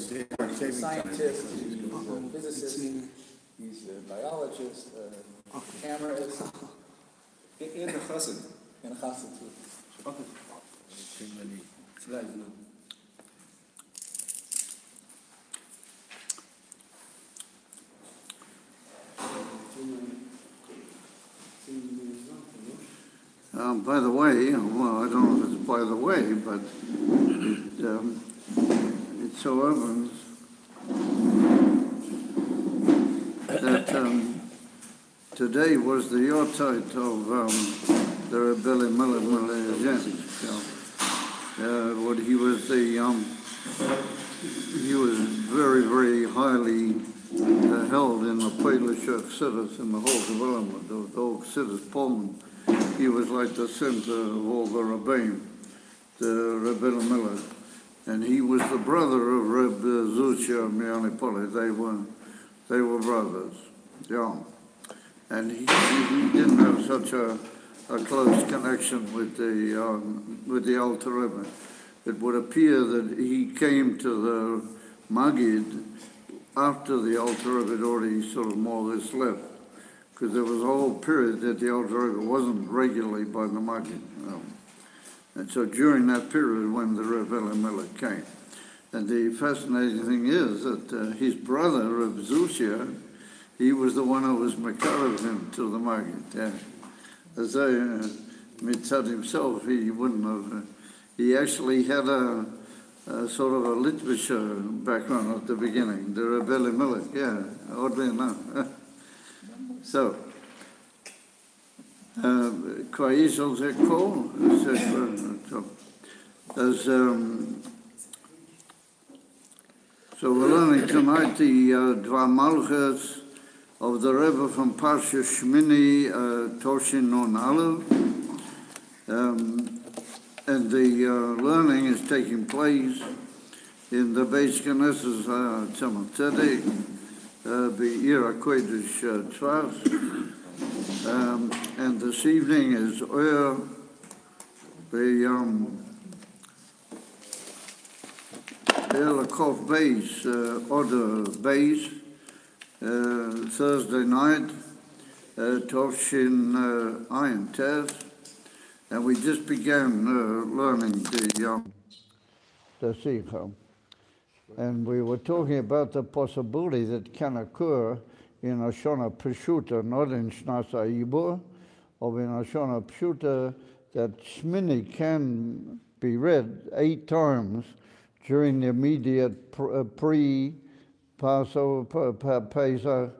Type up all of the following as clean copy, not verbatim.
He's a scientist, he's a physicist, he's a biologist, cameraist, in the chassid. and a chassid too. Okay. Shemini. By the way, well, I don't know if it's by the way, but it so happens that today was the yahrzeit of the Rebbe Miller. What he was he was very, very highly held in the Polish Chassidus in the whole development of the whole Chassidus Poland. He was like the center of all the Rebbeim, the Rebbe Miller. And he was the brother of Reb Zuchia Mianipoli. They were brothers, yeah. And he didn't have such a close connection with the Alter Rebbe. It would appear that he came to the Magid after the Alter Rebbe had already sort of more or less left, because there was a whole period that the Alter Rebbe wasn't regularly by the Magid. And so during that period when the Rebbe Miller came. And the fascinating thing is that his brother, Reb Zuchia, he was the one who was Makarev him to the Magid. Yeah. As Mitzad himself, he wouldn't have. He actually had a sort of a literature background at the beginning, the Rebbe Miller, yeah, oddly enough. So, Kwaishal Zekol, so we're learning tonight the Dvar Malchus of the Rebbe from Parshas Shemini, Toshin Non Aleph. And the learning is taking place in the Beis Knesset Tzemach Tzedek, Be'ir HaKodesh Tzfat. And this evening is Oyer, Elakov Beis, Oder Beis, Thursday night, Toshin Ayin Tes. And we just began learning the Sikha. And we were talking about the possibility that can occur in Ashona Peshuta, not in Shnasa Ibur, or in Ashona Peshuta, that Shemini can be read 8 times during the immediate pre-Passover, Pesach,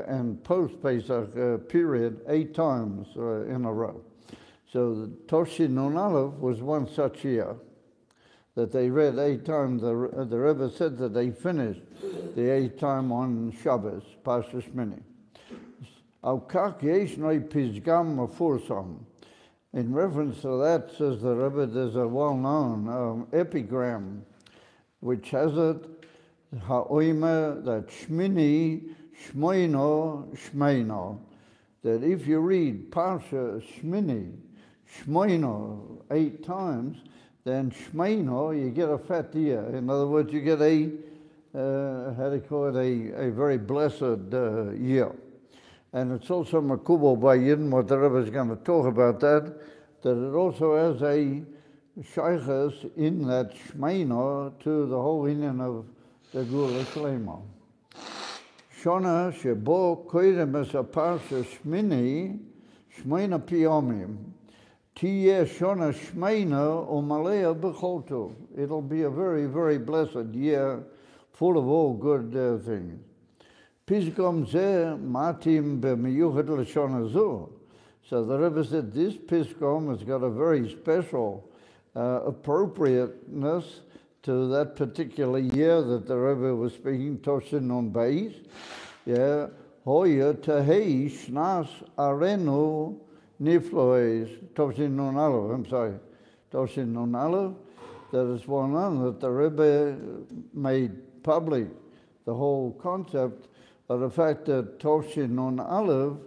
and post-Pesach period, 8 times in a row. So the Toshin Nun Aleph was one such year that they read 8 times. The Rebbe said that they finished the 8th time on Shabbos, Parshas Shemini. Al kach yesh noi pizgam mefursam. In reference to that, says the Rebbe, there's a well-known epigram which has it, ha'oime, that Shemini, Shmoino, Shmeino. That if you read Parsha Shemini, Shmoino 8 times, then Shmeino, you get a fat year. In other words, you get a very blessed year. And it's also Makubal by Yidden, what the Rebbe is going to talk about that it also has a shaykhus in that Shmeino to the whole union of the Gula Shlema. Shona shebo koidem es a parsha Shemini, Shmeina piyomim. Tiyeh shona Shmeina umalea b'cholto. It'll be a very, very blessed year, full of all good things. Pisgom zeh matim b'miyuchat l'shona zu. So the Rebbe said this Pisgom has got a very special appropriateness to that particular year that the Rebbe was speaking, Toshin Nun Beis. Yeah, Hoya Tahei Shnas Arenu Nifloes, Toshin Nun Aleph, I'm sorry, Toshin Nun Aleph, that is well known that the Rebbe made public the whole concept of the fact that Toshin Nun Aleph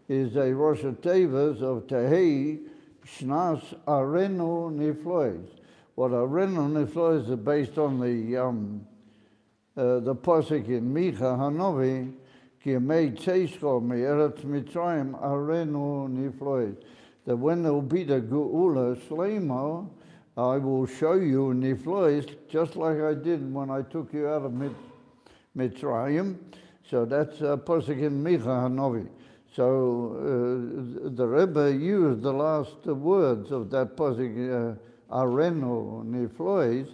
is a Rosh Tevas of Tahei Shnas Arenu Nifloes. What Arenu Nifloes is based on the the posik in Micha Hanovi, Ki mei tzeischo me'eretz Mitzrayim arenu niflois. That when there will be the Geula Shleima, I will show you niflois, just like I did when I took you out of Mitzrayim. So that's posik in Micha Hanovi. So the Rebbe used the last words of that posik, arenu niflois,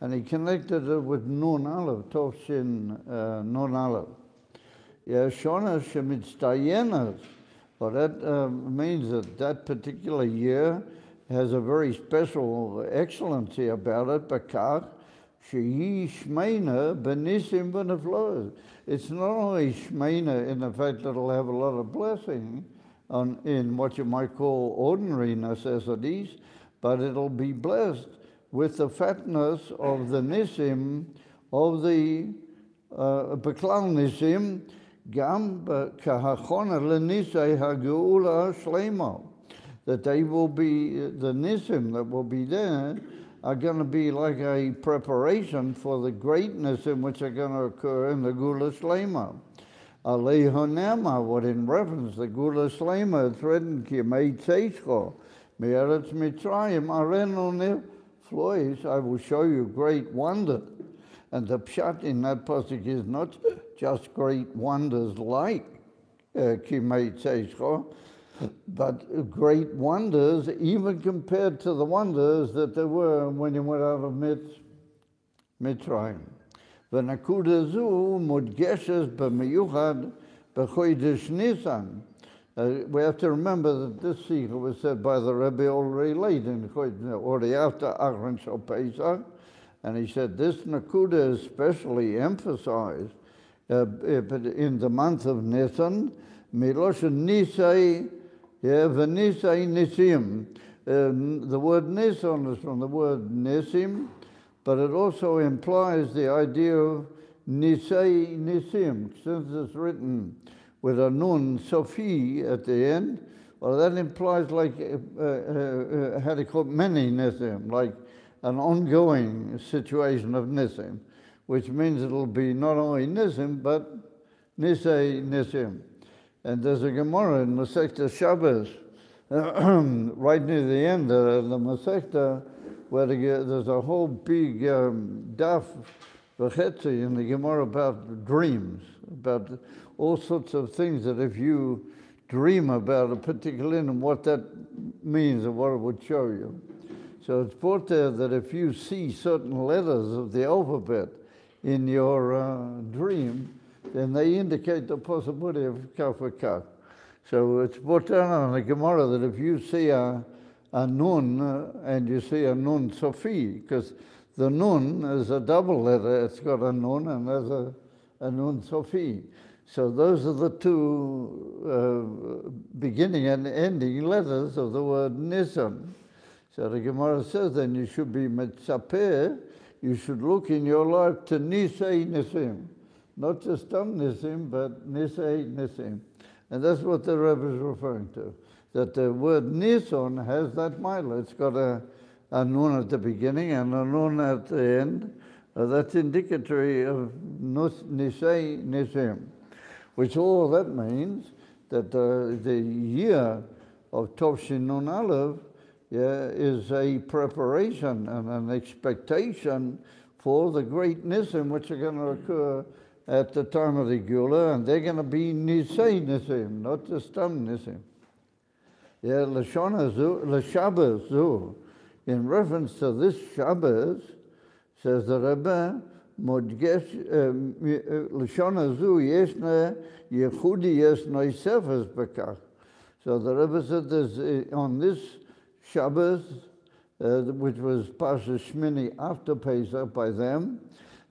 and he connected it with Nun Aleph, Tovshin Nun Aleph. Shona Shemitztayenas, well, that means that that particular year has a very special excellency about it. Bakach shehi shmeina benisim v'nefloes. It's not only shmeina in the fact that it'll have a lot of blessing in what you might call ordinary necessities, but it'll be blessed with the fatness of the nisim, of the beklal nisim, gam kahachona lenisei hageula shlema. That they will be, the nisim that will be there are going to be like a preparation for the great nisim which are going to occur in the Geula Shlema. Alei honema, what in reference the Geula Shlema, it's written, Ki mei tzeischo, me'eretz Mitzrayim, arenu niflois, I will show you great wonder. And the pshat in that pasuk is not just great wonders like Ki mei tzeischo, but great wonders, even compared to the wonders that there were when you went out of Mitzrayim. V'nakuda zu mudgeshes b'meyuchad b'chodesh Nisan. We have to remember that this sikha was said by the Rebbe already late in already after Achron Shal Pesach, and he said this nakuda is especially emphasized in the month of Nisan, miloshen nisei. V'nisei nisim. The word nisan is from the word nisim, but it also implies the idea of nisei nisim. Since it's written with a nun sofi at the end, well, that implies like, how do you call it, many nisim, like an ongoing situation of nisim, which means it'll be not only nisim, but nisei nisim. And there's a Gemara in Masechta Shabbos, right near the end of the Masechta, where there's a whole big daf v'chetzi in the Gemara about dreams, about all sorts of things that if you dream about a particular and what that means and what it would show you. So it's brought there that if you see certain letters of the alphabet in your dream, then they indicate the possibility of kaf v'kaf. So it's brought down on the Gemara that if you see a nun and you see a nun sofi, because the nun is a double letter, it's got a nun and there's a nun sofi. So those are the two beginning and ending letters of the word Nisan. So the Gemara says then you should be mitzapeh, you should look in your life to nisei nisim. Not just nisim, but nisei nisim. And that's what the Rebbe is referring to. That the word Nisan has that mila. It's got a nun at the beginning and a nun at the end. That's indicatory of nisei nisim. Which all that means that the year of Tovshin Nun Aleph is a preparation and an expectation for the great nisim which are going to occur at the time of the Geula, and they're going to be nisei nisim, not just nisim. L'Shabbos zu, in reference to this Shabbos, says the Rebbe, L'shana zu yeshna yechudi yeshna sefes bekach. So the Rebbe said this on this Shabbos, which was Parshas Shemini after Pesach by them,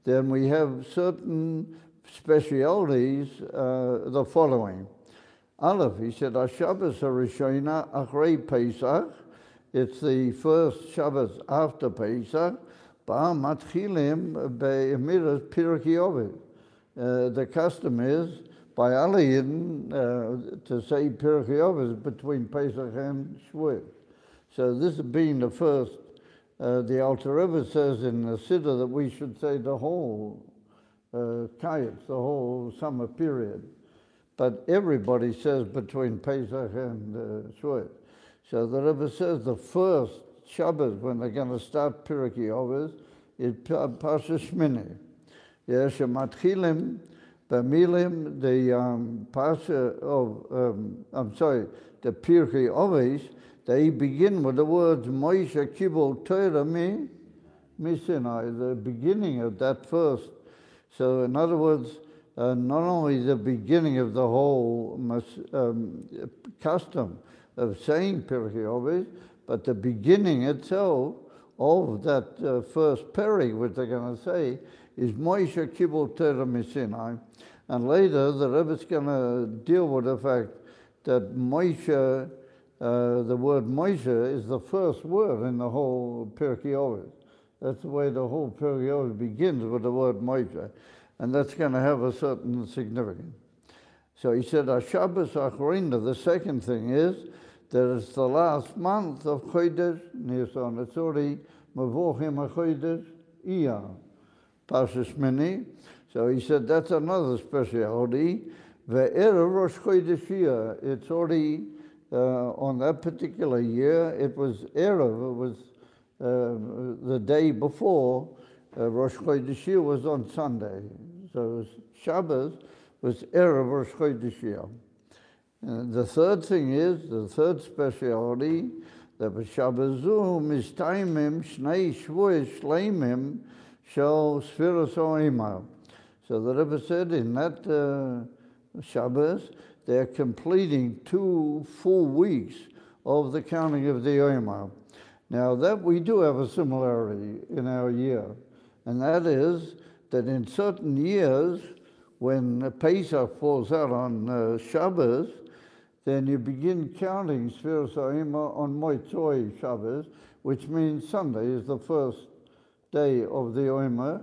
then we have certain specialities, the following. Aleph, he said, Shabbos HaRishona Achrei Pesach, it's the first Shabbos after Pesach, Ba Matchilim Be'emiras Pirkei Ovid. The custom is, by Aliyin, to say Pirkei Ovid between Pesach and Shavuot. So this being the first, the Alter Rebbe says in the Siddur that we should say the whole kites, the whole summer period. But everybody says between Pesach and Shavuot. So the Rebbe says the first Shabbos when they're going to start Pirkei Avos is Parshas Shemini. Yeah, shematchilim b'milim, the Parsha of, the Pirkei Avos, they begin with the words Moshe Kibul Torah mi Sinai, the beginning of that first. So in other words, not only the beginning of the whole custom of saying Pirkei Avos, but the beginning itself of that first peri, which they're going to say, is Moshe Kibul Torah Sinai. And later the Rebbe's going to deal with the fact that Moshe, the word Moshe is the first word in the whole Pirkei Avos. That's the way the whole Pirkei Avos begins, with the word Moshe. And that's going to have a certain significance. So he said, Shabbos Acharina, the second thing is that it's the last month of Chodesh Nisan. It's already Mavochim HaChodesh Iyar, Parshas Shemini. So he said that's another specialty. Ve'erev Rosh Chodesh Iyar. It's already, on that particular year, it was Erev, it was the day before Rosh Chodesh Iyar was on Sunday. So Shabbos was Erev Rosh Chodesh Iyar. The third thing is, the third specialty, that B'Shabbazu Mistaimim Shnei Shvuos Shleimim Shel Sfiras Oimah. So the Rebbe said in that Shabbos, they're completing 2 full weeks of the counting of the Oimah. Now that we do have a similarity in our year, and that is that in certain years, when Pesach falls out on Shabbos, then you begin counting Sfiras Oimah on Motzoi Shabbos, which means Sunday is the first day of the Oimah,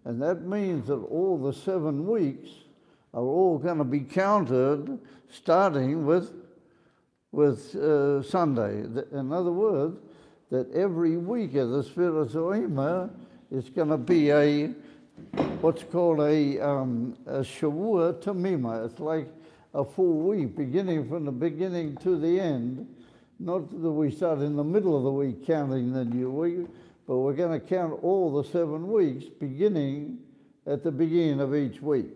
and that means that all the 7 weeks are all going to be counted starting with Sunday. In other words, that every week of the Sfiras Oimah is going to be what's called a Shavua Tamima. It's like a full week, beginning from the beginning to the end. Not that we start in the middle of the week counting the new week, but we're going to count all the 7 weeks beginning at the beginning of each week.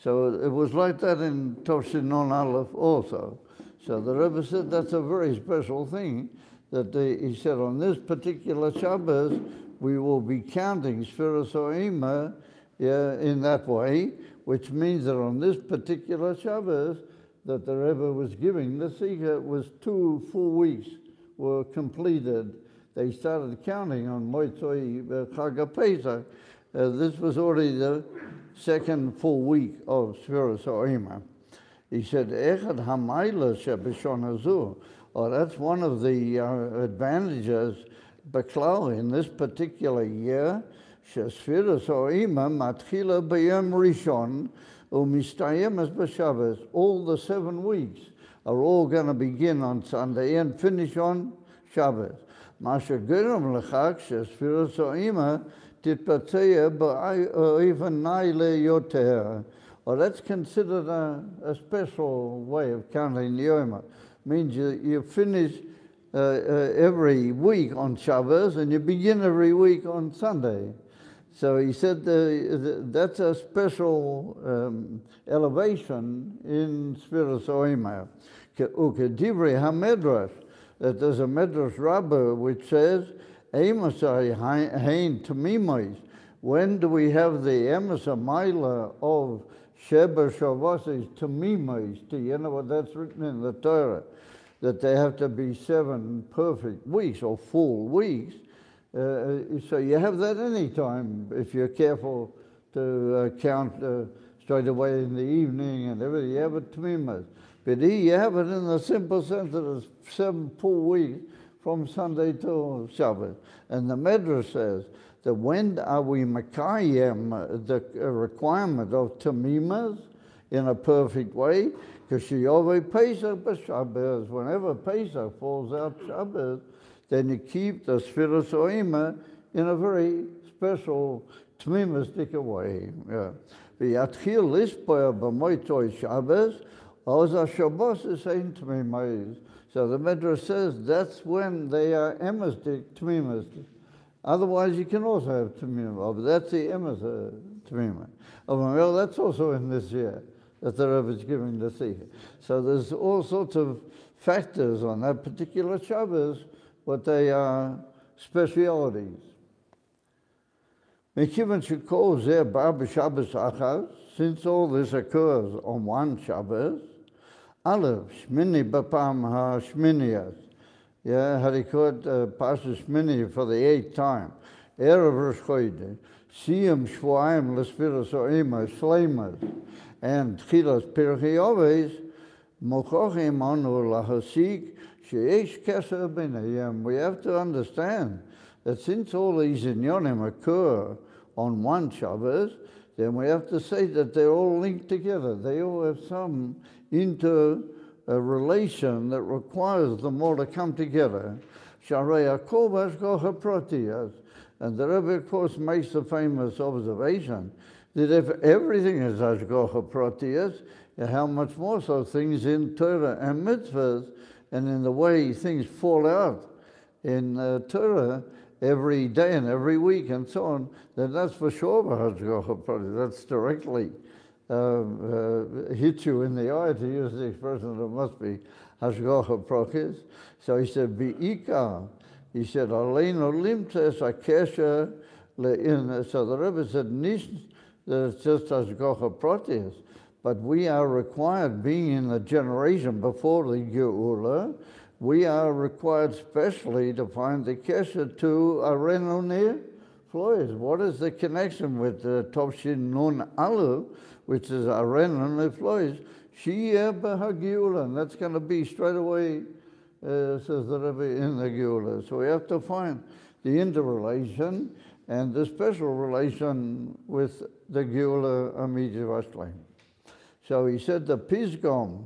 So it was like that in Toshin Non Aleph also. So the Rebbe said that's a very special thing, that he said on this particular Shabbos, we will be counting Sfiras Oimah in that way, which means that on this particular Shabbos that the Rebbe was giving, the Sikha was 2 full weeks were completed. They started counting on Motzoi Chag Pesach. This was already the 2nd full week of Sfiras Oimah. He said, Echad Hamayla Shebishon Hazu. Oh, that's one of the advantages, Baklau, in this particular year, Shesfiras Oimah Matchila B'Yom Rishon Umistayem as B'Shabbos. All the 7 weeks are all going to begin on Sunday and finish on Shabbos. Masha Gerim L'chak Shesfiras Oimah Titpatzeya B'Oivan Naile Yoter. Well, that's considered a special way of counting the Oimah. Means you finish every week on Shabbos and you begin every week on Sunday. So he said that's a special elevation in Sfiras Oimah. Ukedivri HaMedrash, that there's a Medrash Rabbah which says, Emasai Hein Tamimois. When do we have the Emasa Maila of Sheba Shavos Tamimois? You know what that's written in the Torah? That they have to be 7 perfect weeks or full weeks. So you have that any time if you're careful to count straight away in the evening and everything. You have it tmimas. But here you have it in the simple sense that it's 7 full weeks from Sunday to Shabbat. And the Medrash says that when are we makayem the requirement of tamimas in a perfect way? Because Pesach b'Shabbos, whenever Pesach falls out Shabbat, then you keep the Sfiras Oimah in a very special Tmimus dik away. V'yatchil lispoya b'moitoi Shabbos, oza Shabbos is ein tmimayis. So the Midrash says that's when they are emes tmimus. Otherwise, you can also have tmima, but that's the emes tmima. Well, that's also in this year that the Rebbe is giving the sikha. So there's all sorts of factors on that particular Shabbos, what they are specialities. Mekivan shekol zeh bar b'Shabbos achas, since all this occurs on one Shabbos, Aleph, Shemini b'pam ha-Sheminiyas. Yeah, Harikot Parshas Shemini for the 8th time. Erev Rosh Chodesh, Siyam Shvoayim L'Spiros O'ima Shleimas, and Tchilas Pirchei Avos, Mochochim Anu Lahasik, Sheyesh Keser B'nayim. We have to understand that since all these inyonim occur on one Shabbos, then we have to say that they're all linked together. They all have some relation that requires them all to come together. Sharei Hakol B'Hashgacha Protiyas. And the Rebbe, of course, makes the famous observation that if everything is Hashgacha Protiyas, how much more so things in Torah and mitzvahs, and in the way things fall out in Torah every day and every week and so on, then that's for sure Hashgacha Protiyas. That's directly hit you in the eye, to use the expression that must be Hashgacha Protiyas. So he said, Be'ikar. He said, Aleinu limtes akesha le'in. So the Rebbe said, nicht that it's just Hashgacha Protiyas, but we are required, being in the generation before the Geula, we are required specially to find the kesha to Arenu Nir Flois. What is the connection with the Tovshin Nun Alu, which is Arenu Nir Flois? Shiyeh b'hageula, and that's going to be straight away, says the Rebbe, in the Geula. So we have to find the interrelation and the special relation with the Geula Amidjavashleim. So he said the Pisgam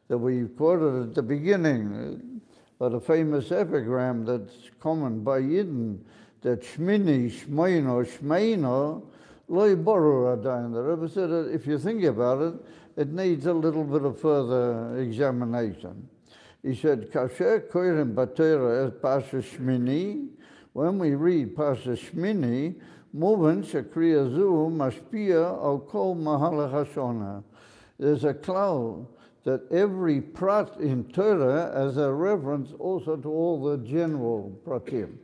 that we quoted at the beginning, the famous epigram that's common by Yidden, that Shemini, Shmeino, Shmeino, Loi Borur Adain. The Rebbe said that if you think about it, it needs a little bit of further examination. He said, Kasher Koirim Batera as Parshas Shemini, when we read Parshas Shemini, Moven Shakriya Zu Mashpia Al Kol Mahalach Hashona. There's a cloud that every prat in Torah as a reference also to all the general pratim.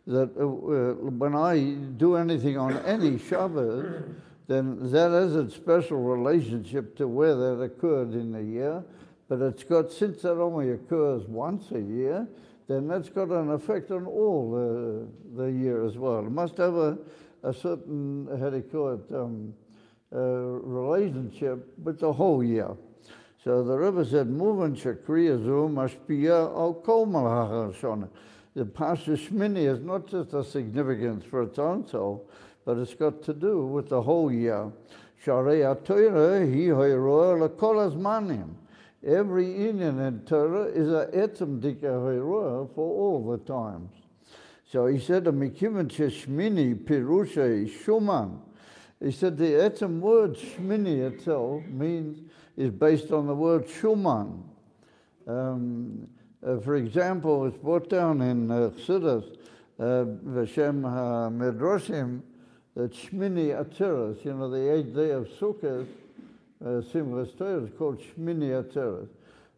That when I do anything on any Shabbos, then that has a special relationship to where that occurred in the year. But it's got, since that only occurs once a year, then that's got an effect on all the year as well. It must have a certain, how do you call it, relationship with the whole year. So the Rebbe said, "Moving shakriya zu mashpia al kol malach hashana." The Parshas Shemini is not just a significance for its own self, but it's got to do with the whole year. Sharei HaTorah hi hoiroa lekol hazmanim. Every Indian in Torah is a etzem dika hoiroa for all the times. So he said, "Mikivan shemini pirushay shuman." He said the etzem word Shemini itself is based on the word Shuman. For example, it's brought down in Chassidus, V'Shem HaMedrashim, that Shemini Atzeres, the 8th day of Sukkot, Simchas Torah, is called Shemini Atzeres.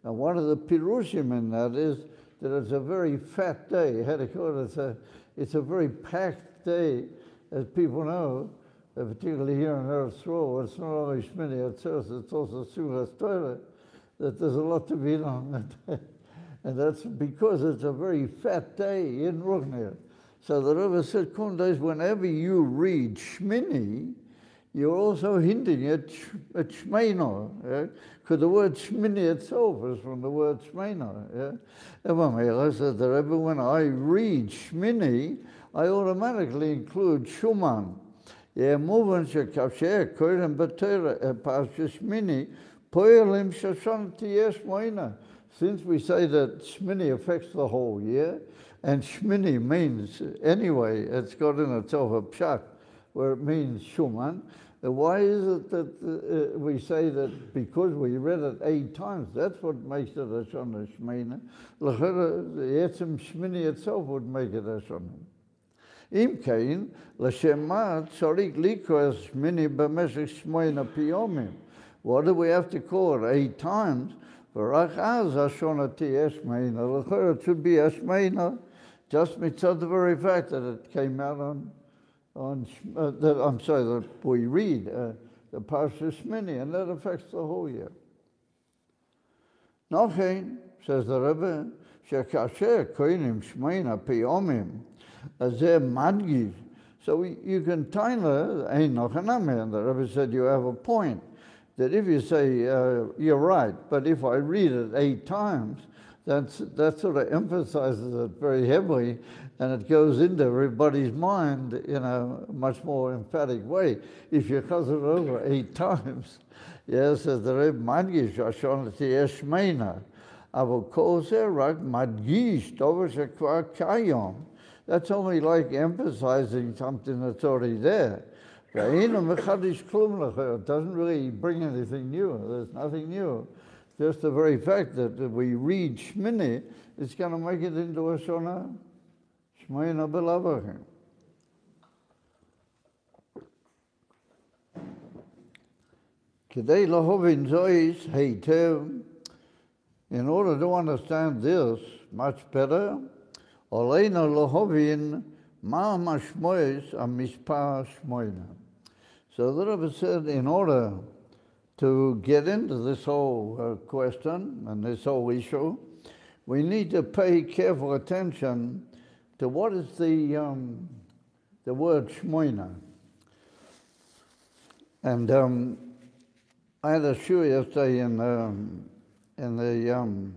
And one of the pirushim in that is that it's a very fat day. How to call it? It's a very packed day, as people know. Particularly here in Eretz Yisrael, it's not only Shemini Atzeres, it's also Simchas Torah, that there's a lot to be done. And that's because it's a very fat day in Ruchnir. So the Rebbe said, Kundes, whenever you read Shemini, you're also hinting at Shmeino, because the word Shemini itself is from the word Shmeino. I said, the Rebbe, when I read Shemini, I automatically include Shuman. Moving shekavsheh koyrim b'Torah Parshas Shemini poelim shashon tiyesh moina. Since we say that Shemini affects the whole year, and Shemini means anyway, it's got in itself a pshat, where it means Shuman. Why is it that we say that because we read it 8 times, that's what makes it a Shana Shemini? The Etzem Shemini itself would make it a Shana. Im kein, l'shema tzarik likra Shemini b'meshech shmoina piyomim. What do we have to call it 8 times? V'rach az hashona tiyeh Shmeina. L'chera it should be a Shmeina, just mitzad the very fact that it came out that we read the Parshas Shemini, and that affects the whole year. Nochein, says the Rebbe, shekasher koinim Shmeina piyomim, azeh madgiv. So you can tailor, ain't nochaname, and the Rebbe said you have a point, that if you say, you're right, but if I read it 8 times, that sort of emphasizes it very heavily, and it goes into everybody's mind in a much more emphatic way. If you chaz it over 8 times, yes, says the Rebbe, madgish hashon tiyeh Shmeina, avol kol zeh rak madgish dover shekvar kayom. That's only like emphasizing something that's already there. It doesn't really bring anything new. There's nothing new. Just the very fact that we read Shemini, it's going to make it into a Shona Shmeina B'Lavachim. Kedei lahovin zois heitev. In order to understand this much better, oleina lahovin ma mashmois amispar shmoina. So the Rebbe said, in order to get into this whole question and this whole issue, we need to pay careful attention to what is the word shmoina. And I had a shiur yesterday in the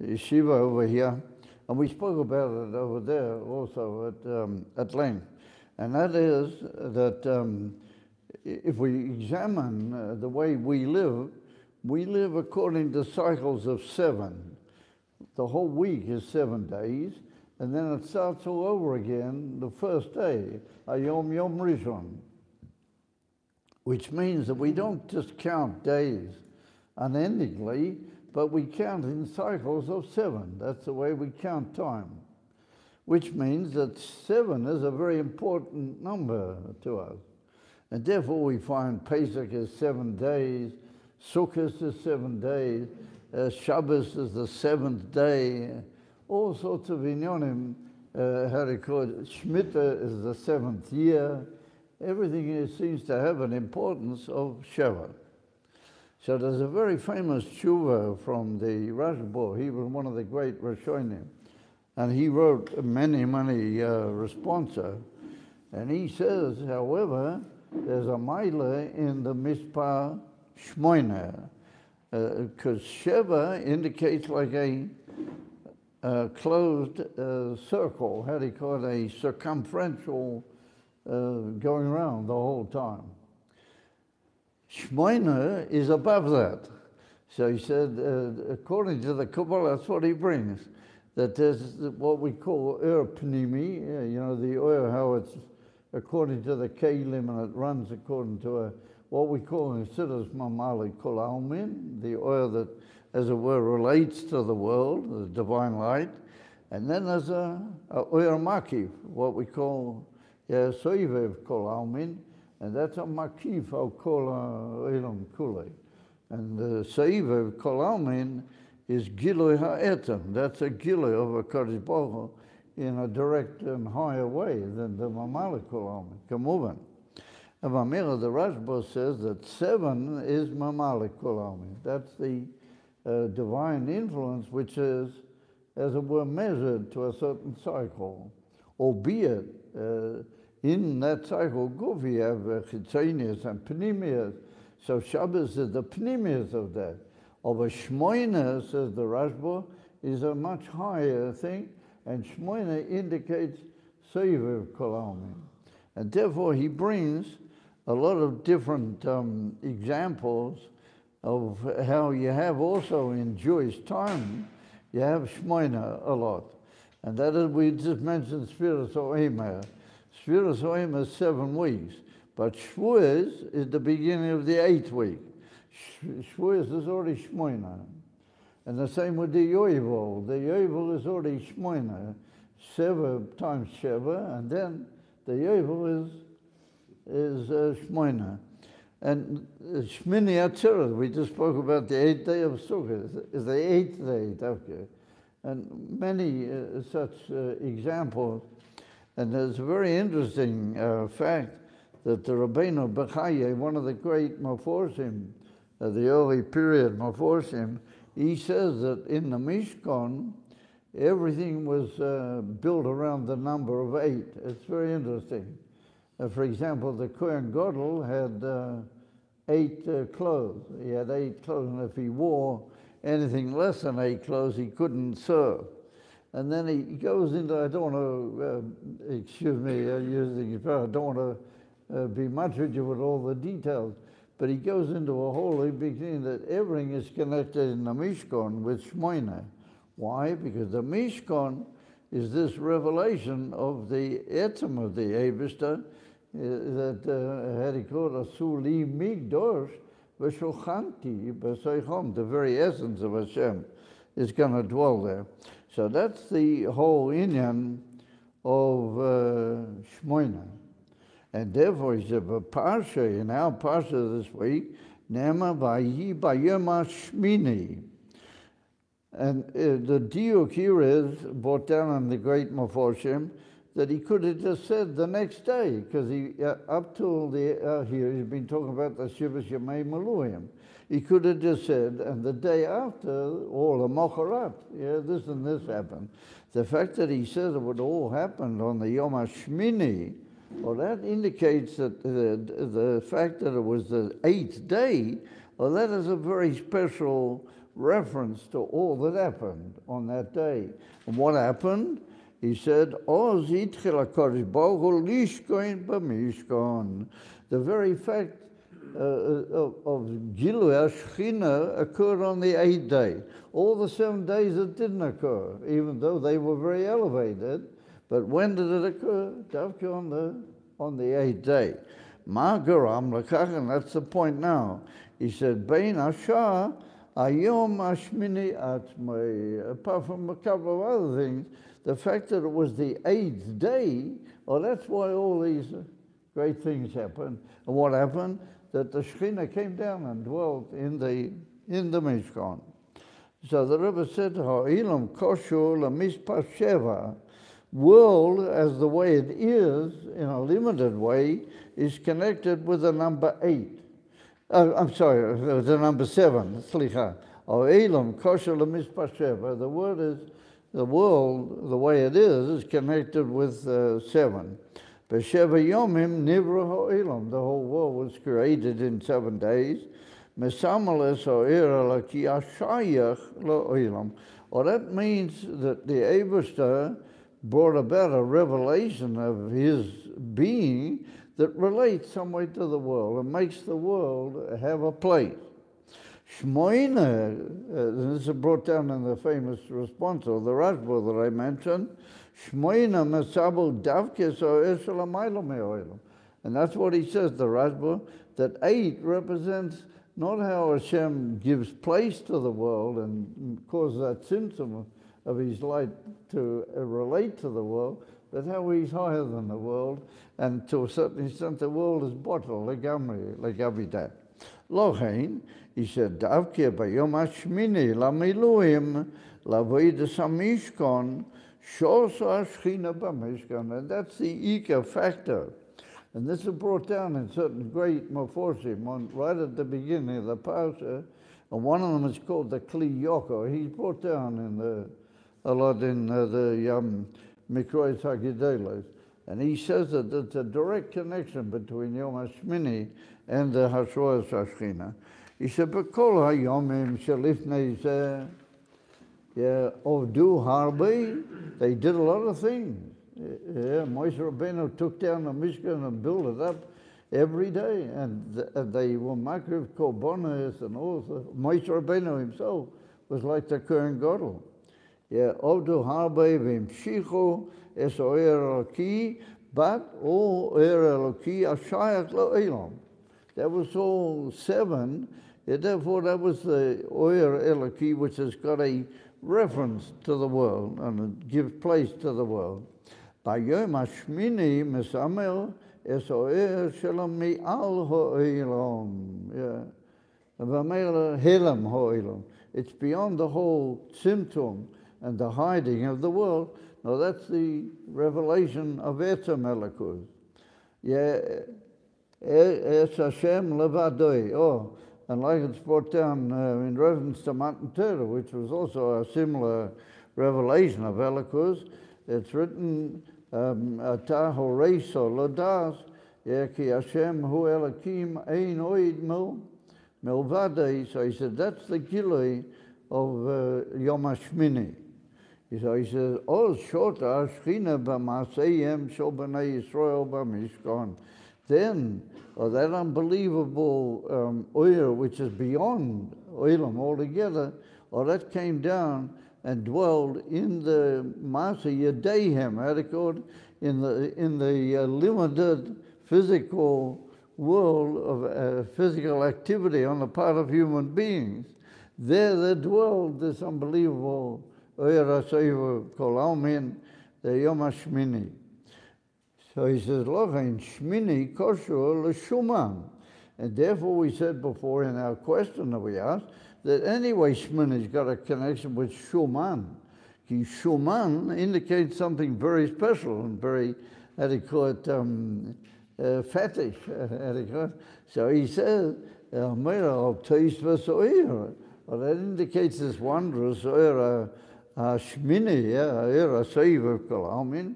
yeshiva over here, and we spoke about it over there also at length. And that is that if we examine the way we live according to cycles of 7. The whole week is 7 days, and then it starts all over again the first day, Yom Rishon, which means that we don't just count days unendingly, but we count in cycles of 7. That's the way we count time, which means that 7 is a very important number to us. And therefore we find Pesach is 7 days, Sukkot is 7 days, Shabbos is the 7th day, all sorts of inyonim, how do you call it, Shemitah is the 7th year. Everything seems to have an importance of Sheva. So there's a very famous tshuva from the Rashba. He was one of the great Rishonim, and he wrote many responsa. And he says, however, there's a maila in the mispar shmoina, because Sheva indicates like a closed circle. How do you call it? A circumferential going around the whole time. Shmoina is above that. So he said, according to the Kabbalah, that's what he brings, that there's what we call pnimi, the oil, how it's according to the kelim, and it runs according to what we call in Siddur Mamali Kol Almin, the oil that, as it were, relates to the world, the divine light. And then there's a oil makif, what we call Soivev Kol Almin, and that's a makif of Kol Elam Kulei. And the Soivev Kol Almin is Gilui Ha'etam. That's a Gilui of a Kadosh Baruch Hu in a direct and higher way than the Mamali Kol Almin. Kamuvan. And Mamela, the Rashba says that 7 is Mamali Kol Almin. That's the divine influence which is, as it were, measured to a certain cycle, albeit in that cycle, Gufni have Chitzonius and Pnimius. So Shabbos is the Pnimius of that. Of a Shmoina, says the Rashba, is a much higher thing, and Shmoina indicates Soivev Kol Almin. And therefore he brings a lot of different examples of how you have also in Jewish time, you have Shmoina a lot. And that is, we just mentioned Sfiras Omer. Sfiras Oim is 7 weeks, but Shavuos is the beginning of the 8th week. Shavuos is already Shmoina. And the same with the Yovel. The Yovel is already Shmoina, 7 times Sheva, and then the Yovel is Shmoina. And Shemini Atzeret, we just spoke about the 8th day of Sukkot, is the 8th day, okay. And many such examples. And there's a very interesting fact that the Rabbeinu Bechaye, one of the great Meforshim, the early period Meforshim, he says that in the Mishkan, everything was built around the number of 8. It's very interesting. For example, the Kohen Gadol had 8 clothes. He had 8 clothes, and if he wore anything less than 8 clothes, he couldn't serve. And then he goes into, I don't want to, excuse me, using his power, I don't want to be much with you with all the details, but he goes into a whole beginning that everything is connected in the Mishkan with Shmoina. Why? Because the Mishkan is this revelation of the etzem of the Eibishter, that had he called a Suli Migdosh, V'shochanti B'seichom, the very essence of Hashem is going to dwell there. So that's the whole inyan of Shmoina. And therefore, he said, Parsha, in our Parsha this week, Nema Vayi Bayoma Shemini. And the diuk here is, brought down on the great Meforshim, that he could have just said the next day, because he, up till the, here, he's been talking about the Shivas Yemei Meluim. He could have just said, and the day after, or the Mocharat, this and this happened. The fact that he said it would all happen on the Yom HaShmini, well, that indicates that the fact that it was the 8th day, well, that is a very special reference to all that happened on that day. And what happened? He said, "Oz yitchil HaKadosh Baruch Hu lishkoin b'mishkan." The very fact of Gilui HaShechina occurred on the 8th day. All the 7 days it didn't occur, even though they were very elevated. But when did it occur? Davka on the 8th day. Ma garam l'kach, and that's the point now. He said, "Bein Ashar Ayom Hashmini Atzmei." Apart from a couple of other things, the fact that it was the 8th day, well, that's why all these great things happened. And what happened? That the Shekhinah came down and dwelt in the Mishkan. So the Rebbe said, "Ha'ilam kosher lamispas sheva." World, as the way it is, in a limited way, is connected with the number 8. I'm sorry, the number 7. Slicha. Ha'ilam kosher lamispas sheva. The word is, the world, the way it is connected with 7. B'sheva yomim nivra ha'olam. The whole world was created in 7 days. Mesamales ha'ira laki ashayach la'olam. Well, that means that the Eibishter brought about a revelation of his being that relates some way to the world and makes the world have a place. Shmoina, this is brought down in the famous response of the Rashba that I mentioned. Shmoina mesabu davkes o eselamayla me'olam. And that's what he says, the Rashba, that 8 represents not how Hashem gives place to the world and causes that symptom of his light to relate to the world, but how he's higher than the world, and to a certain extent the world is bottled, like Avidat. Lohein, he said, Davke bayom hashmini lamiluim lavoidas hamishkon shosa hashchina b'mishkan. And that's the Ika factor. And this is brought down in certain great Meforshim right at the beginning of the Parshas, and one of them is called the Kli Yoko. He's brought down in a lot in the Mikrois HaGedolos. And he says that there's a direct connection between Yom HaShmini and the Hashroas HaShchina. He said, B'kol HaYomim Shelifnei Zeh Ovdu Harbe, they did a lot of things. Moshe Rabbeinu took down the Mishkan and built it up every day, and they were Makriv Korbanos, and also Moshe Rabbeinu himself was like the Kohen Gadol. Ovdu Harbe V'imshichu Es Oyer Ki but all Eloki Ashayach Lo'elam. That was all 7. And therefore, that was the Oyer Eloki, which has got a reference to the world and it gives place to the world. By Yom HaShmini Mesamel Es Oyer Shalom Mi'al Ha'olam. Yeah. V'Amel Helam Ha'olam. It's beyond the whole symptom and the hiding of the world. Now that's the revelation of Etzem Elokus. Yeah, Es Hashem Levadoi. Oh, and like it's brought down in reference to Matan Torah, which was also a similar revelation of Elokus, it's written, Ata Horeiso Lodas, Ki Hashem Hu Elokim Ein Oid Milvadei. So he said, that's the Gilui of Yom HaShmini. So he says, Ol Shota Shchina B'Maseyem Shel B'nai Yisrael B'Mishkan. Then, that unbelievable oil, which is beyond oilam altogether, that came down and dwelled in the Masa Yadeihem, how they call it, in the limited physical world of physical activity on the part of human beings. There dwelled this unbelievable Oyer HaSeiva Kol Almin, the Yom HaShmini. So he says, Lochein Shmini Koshur L'Shuman. And therefore we said before in our question that we asked, that anyway Shmini's got a connection with Shuman. Shuman indicates something very special and very, how do you call it, fetish. So he says, well, that indicates this wondrous Shmini, Oyer HaSeiva Kol Almin.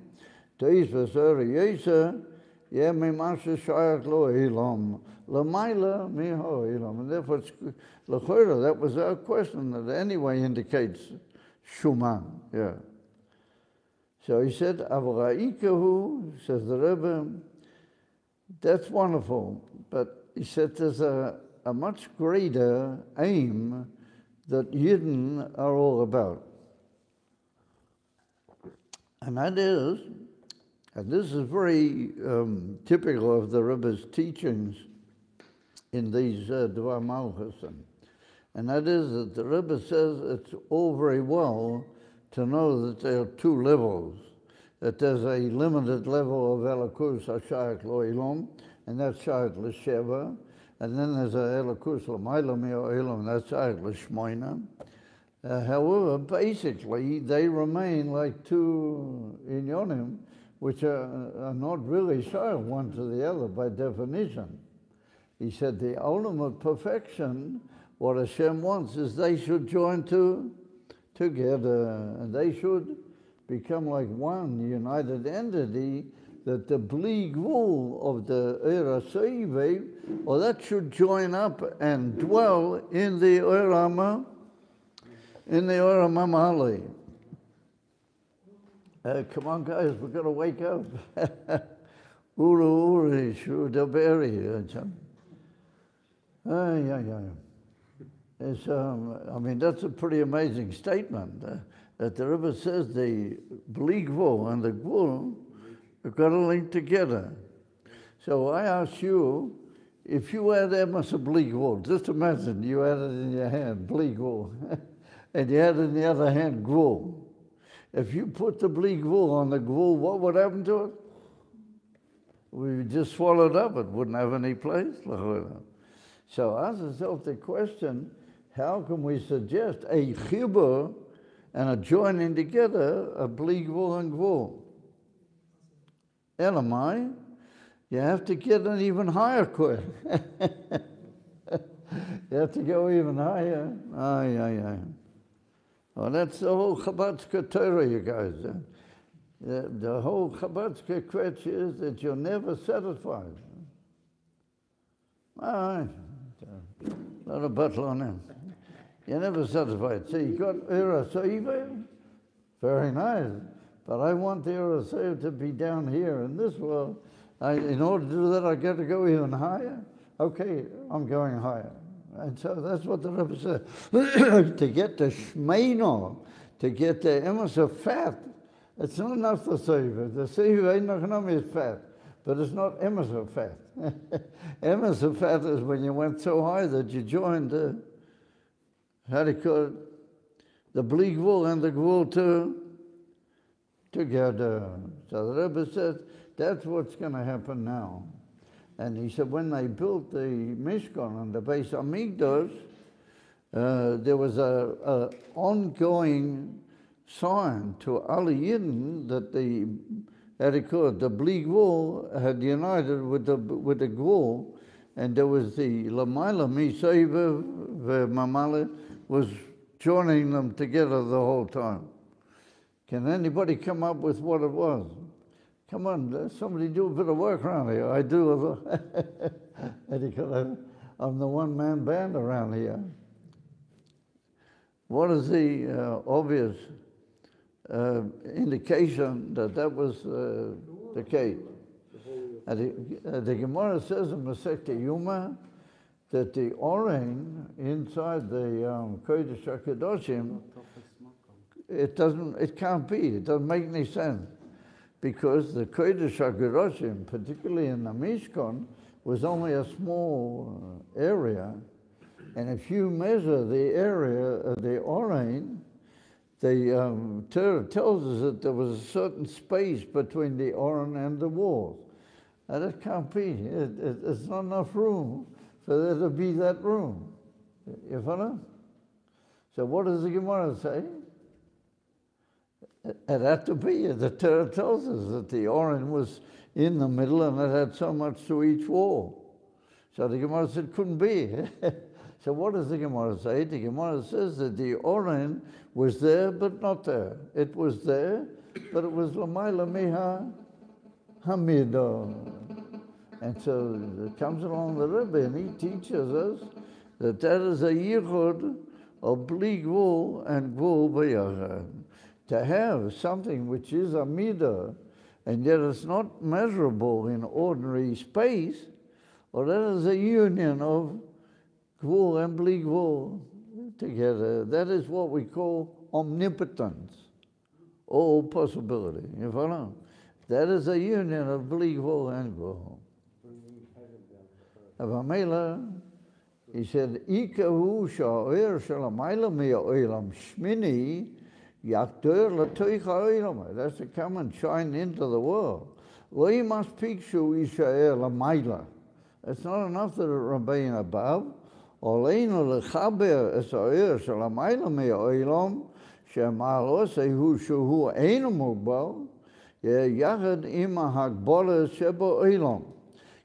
And therefore that was our question, that anyway indicates Shuman. Yeah. So he said, Avra'ikahu, says the Rebbe, that's wonderful, but he said there's a much greater aim that Yidden are all about. And that is, and this is very typical of the Rebbe's teachings in these Dvar Malchus, and that is that the Rebbe says it's all very well to know that there are 2 levels, that there's a limited level of Elokus HaShayach Lo'elam, and that's Shayach L'Sheva, and then there's a Elokus L'Mayla Mi'o'elam, and that's Shayach L'Shmoina. However, basically, they remain like 2 inyonim, which are not really shayach one to the other by definition. He said the ultimate perfection, what Hashem wants is they should join together, and they should become like one united entity, that the bli gvul of the Oyer HaSeiva, or that should join up and dwell in the Oyer HaMamali. Come on, guys, we've got to wake up. Uri, Shudaberi. It's, I mean, that's a pretty amazing statement, that the Rebbe says the bli gvul and the gvul have got to link together. So I ask you, if you had emes of bli gvul, just imagine you had it in your hand, bli gvul, and you had it in the other hand, gvul. If you put the bli gvul on the gvul, what would happen to it? We would just swallow it up. It wouldn't have any place. So ask yourself the question, how can we suggest a chibur and a joining together of bli gvul and gvul? Elamai, you have to get an even higher quick. You have to go even higher. Well, that's the whole Chabad Torah, you guys. The whole Chabad Kvetch is that you're never satisfied. Not a battle on him. You're never satisfied. See, you got Oyer HaSeiva, very nice. But I want the Oyer HaSeiva to be down here in this world. In order to do that, I got to go even higher. Okay, I'm going higher. And so that's what the Rebbe said. To get the shmeino, to get the emes of fat, It's not enough the Sefer. The Sefer ain't not is fat, but it's not emerson fat. Emerson fat is when you went so high that you joined the, how do you call it, the bleak wool and the wool together. So the Rebbe said, that's what's going to happen now. And he said, when they built the Mishkan and the Beis Hamikdash, there was a ongoing sign to all Yidden that the, how do you call it, the bleak wool had united with the wool, and there was the Lamaila Misaiva Mamale was joining them together the whole time. Can anybody come up with what it was? Come on, somebody do a bit of work around here. I do. I'm the one-man band around here. What is the obvious indication that that was the case? The Gemara says in Masechta Yuma that the Oren inside the Kodesh HaKadoshim, it can't be. It doesn't make any sense. Because the Kodesh HaKadoshim, particularly in the Mishkan, was only a small area. And if you measure the area of the Orain, the Torah tells us that there was a certain space between the Orain and the walls. And it can't be. It's not enough room for there to be that room. You follow? So what does the Gemara say? It had to be. The Torah tells us that the Orain was in the middle and it had so much to each wall. So the Gemara said it couldn't be. So what does the Gemara say? The Gemara says that the Orain was there but not there. It was there, but it was Lamaila Miha Hamido. And so it comes along the Rebbe and he teaches us that that is a yichud of bleak wool and wool b'yachad. To have something which is a midah, and yet it's not measurable in ordinary space, or that is a union of gvul and bli gvul together. That is what we call omnipotence, all possibility. You follow? That is a union of bli gvul and gvul. Avamela, he said, Ikahu sha'oir shalamayla mi'oilam Shemini, that's to come and shine into the world. It's not enough that it remain above.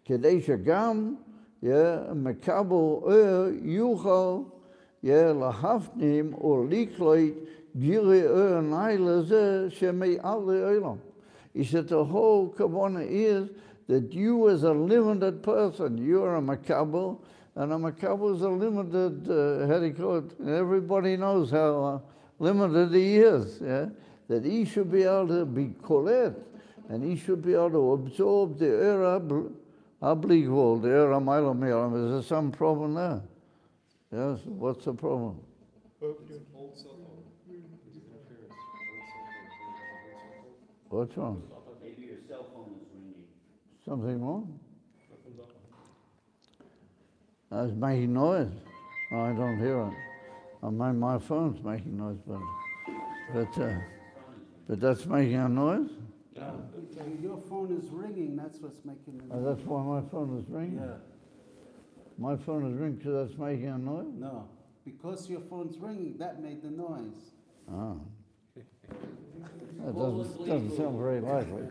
כדי שגם מקבל יוכל להפנים או לקלוט גירי נעלה זה שמעל לעולם. He said the whole kavanah is that you as a limited person, you are a makabel, and a makabel is a limited, how do you call it? Everybody knows how limited he is, yeah? That he should be able to be kolet, and he should be able to absorb the obligable, the mailam. Is there some problem there? Yes, what's the problem? What's wrong? Maybe your cell phone is ringing. Something wrong? It's making noise. Oh, I don't hear it. My phone's making noise, but that's making a noise? Yeah. Your phone is ringing, that's what's making the noise. Oh, that's why my phone is ringing? Yeah. My phone is ringing because that's making a noise? No, because your phone's ringing, that made the noise. Oh. That doesn't sound very likely.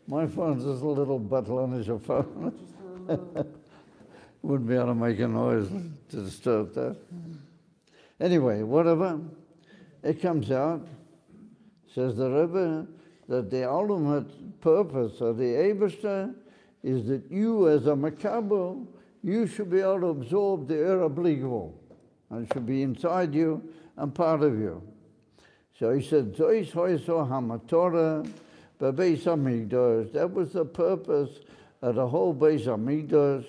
My phone's just a little button on your phone. Wouldn't be able to make a noise to disturb that. Anyway, whatever, it comes out, says the Rebbe, that the ultimate purpose of the Eibishter is that you as a makabel, you should be able to absorb the obligable, and it should be inside you and part of you. So he said, that was the purpose of the whole Beis Hamikdash,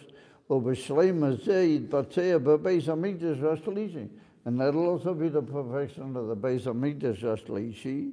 And that'll also be the perfection of the Beis Hamikdash Ashlishi.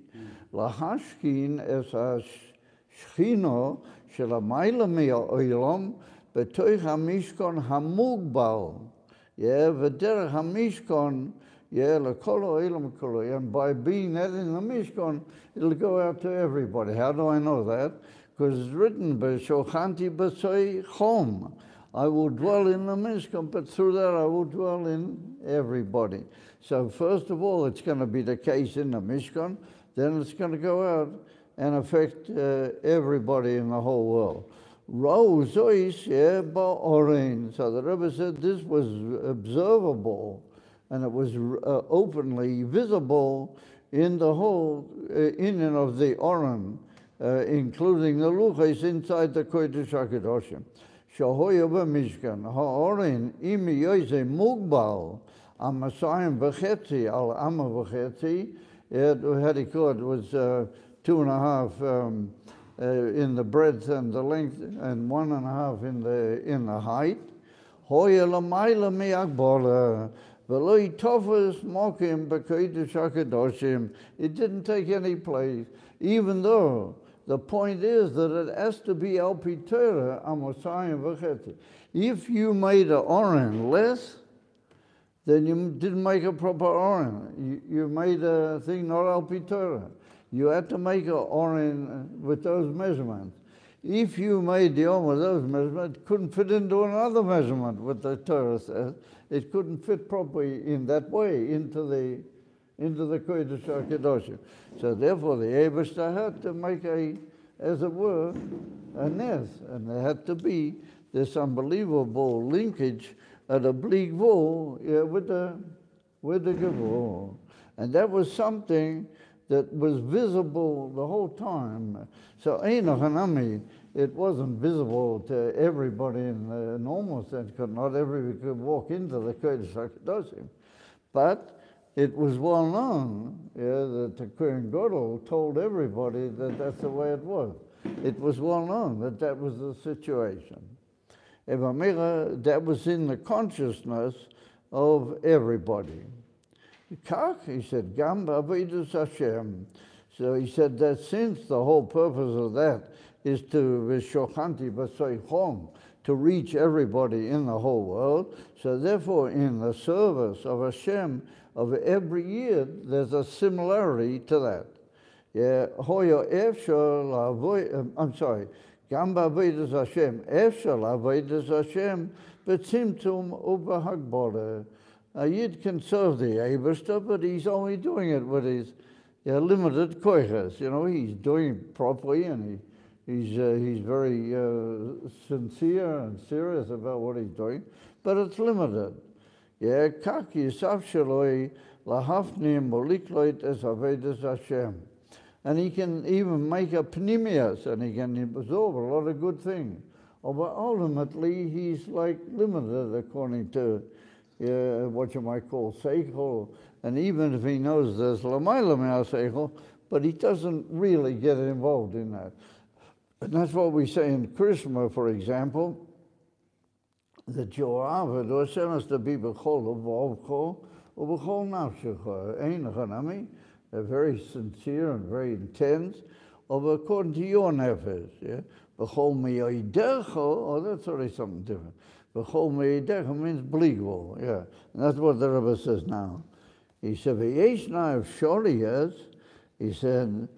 Lahashkin es ha-shchino shel ha-mayla mi-ha'olam b'toich ha-mishkan ha-mugbal. Yeah, v'derech ha-mishkan, yeah, l'kol ha'olam kolo. And by being that in the Mishkan, it'll go out to everybody. How do I know that? Because it's written, B'shochanti b'tzoi chom. I will dwell in the Mishkan, but through that I will dwell in everybody. So first of all, it's going to be the case in the Mishkan, then it's going to go out and affect everybody in the whole world. Ra'u zois ba'orein. So the Rebbe said this was observable, and it was openly visible in the whole inyan of the Oren, including the luchos inside the Kodesh HaKadoshim. Shahoya b'mishkan ha'oren imi yoyze mugbal amasayim v'chetzi al ama v'chetzi. It had it was 2.5 in the breadth and the length, and 1.5 in the height. Hoya l'mayla mi'akbola v'loi tofes mokim b'kodesh HaKadoshim. It didn't take any place, even though the point is that it has to be al pi Torah amosayim v'chetzi. If you made an oren less, then you didn't make a proper oren. You made a thing not al pi Torah. You had to make an oren with those measurements. If you made the oren with those measurements, it couldn't fit into another measurement, what the Torah says. It couldn't fit properly in that way into the Kodesh HaKadoshim. So therefore the Eibishter had to make as it were, a nes, and there had to be this unbelievable linkage at a bleak wall with the Gevur. And that was something that was visible the whole time. So Einoch Hanami, it wasn't visible to everybody in the normal sense, because not everybody could walk into the Kodesh HaKadoshim. But it was well known that the Kohen Gadol told everybody that that's the way it was. It was well known that that was the situation. That was in the consciousness of everybody. Kach, he said, Gam b'avidus Hashem. So he said that since the whole purpose of that is to v'shochanti b'tzoi chom, to reach everybody in the whole world, so therefore in the service of Hashem of every year, there's a similarity to that. Yeah, hoyo efshar I'm sorry, Gam b'avidus Hashem, efshar l'avodas Hashem, b'tzimtzum u'b'hagbara. A Yid can serve the Eibishter, but he's only doing it with his limited koiches. You know, he's doing it properly, and he's very sincere and serious about what he's doing, but it's limited. Yeah, kak yisaf sheloi lahafnim molikloit es avedas Hashem. And he can even make a pnimius, and he can absorb a lot of good things. Oh, but ultimately, he's like limited according to what you might call seichel, and even if he knows there's l'mayla me'al seichel, but he doesn't really get involved in that. And that's what we say in Krishma, for example, that your avodah Hashem has to be b'chol uvavcho u'b'chol nafshecha. Ein chanami, they're very sincere and very intense, or according to your nefesh. Yeah? B'chol mi'oidecha, oh, that's already something different. B'chol mi'oidecha means bligvol, yeah. And that's what the Rebbe says now. He said, v'yesh na'ev shoriyas, he said,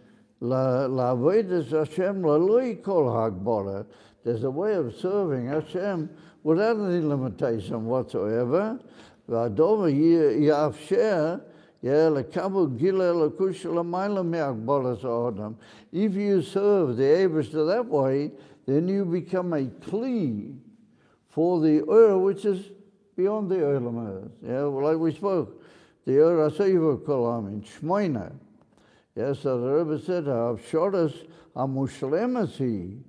la'avodas Hashem la'loi kol hagbara. There's a way of serving Hashem without any limitation whatsoever. V'adova yafsher, lekabel gilel lakush l'mayla me'akbalas ha'odam. If you serve the Eibishter that way, then you become a kli for the which is beyond the Olam. Yeah, like we spoke, the Aseiva Kolam, Shmoina. Yes, so the Rebbe said, Avshodas HaMushlemasi,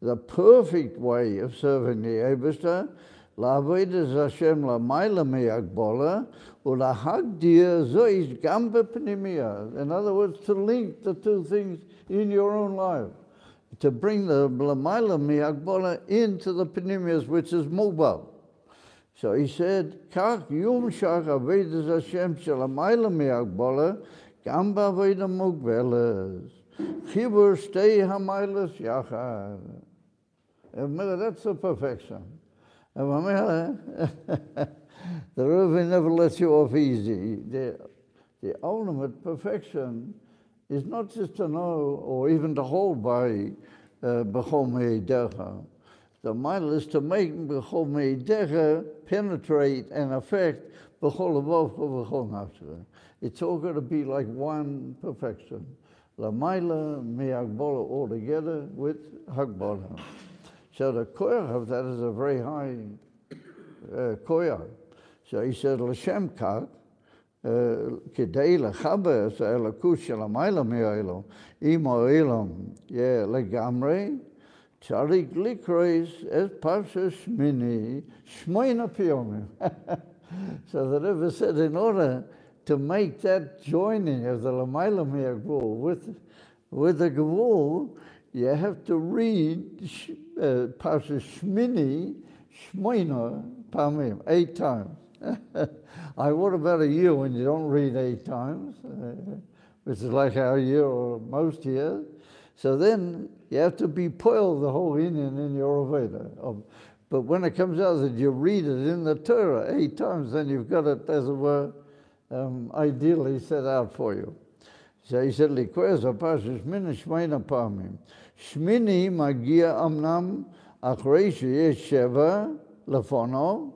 the perfect way of serving the Eibishter, La'avodas Hashem la'mayla me'akbola, u'la'hagdir zois gam b'pnimiyah. In other words, to link the two things in your own life. To bring the la'mayla me'akbola into the pnimiyas, which is mobile. So he said, Kach yumshach avedas Hashem shel hamayla me'agbola, gam ba'aveda mugveles. Chibur stay hamaylas yachad. That's the perfection. The Rebbe never lets you off easy. The ultimate perfection is not just to know or even to hold by B'chol Me'edecha. The mile is to make B'chol Me'edecha penetrate and affect B'chol Avov B'chol Nafsha. It's all going to be like one perfection. La Maila Me'agbola all together with Hagbola. So the koyach of that is a very high koyach. So he said, L'shem kach, כדי לחבר את האלוקות של המעלה מהאלום עם האלום לגמרי, צריך לקרוא את פרשת שמיני 8 פעמים. So the Rebbe said, in order to make that joining of the Lamayla Me'agvul with the Gvul, you have to read Parshas Shemini 8 pamim, 8 times. What about a year when you don't read 8 times, which is like our year or most years? So then you have to be poiled the whole Indian in your Aveda. But when it comes out that you read it in the Torah 8 times, then you've got it, as it were, ideally set out for you. So he said, Likwez HaParshas Shmini 8 pamim. Shmini magia amnam achrei sheyesh 7 lefono,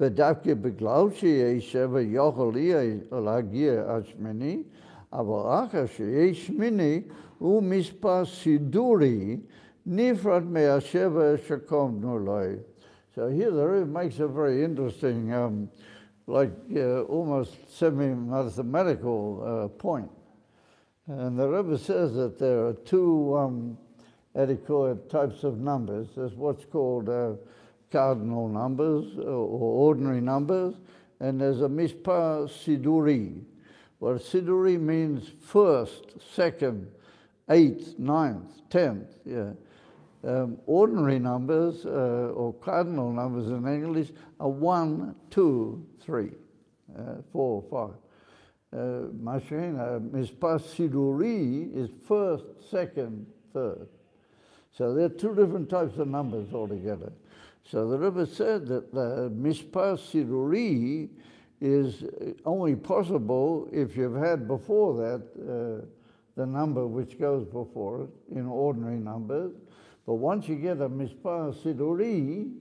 ודווקא בגלל שיש 7 יכול להגיע עד שמיני, אבל אחר שיש שמיני הוא מספר סידורי נפרד מה7 שקומנו לו. So here the Rebbe makes a very interesting, almost semi-mathematical point. And the Rebbe says that there are 2 types of numbers. There's what's called cardinal numbers or ordinary numbers, and there's a mispar siduri. Well, siduri means first, second, 8th, 9th, 10th. Yeah. Ordinary numbers or cardinal numbers in English are 1, 2, 3, 4, 5. Mispar siduri is first, second, third. So there are 2 different types of numbers altogether. So the Rebbe said that the mispar siduri is only possible if you've had before that the number which goes before it in ordinary numbers. But once you get a mispar siduri,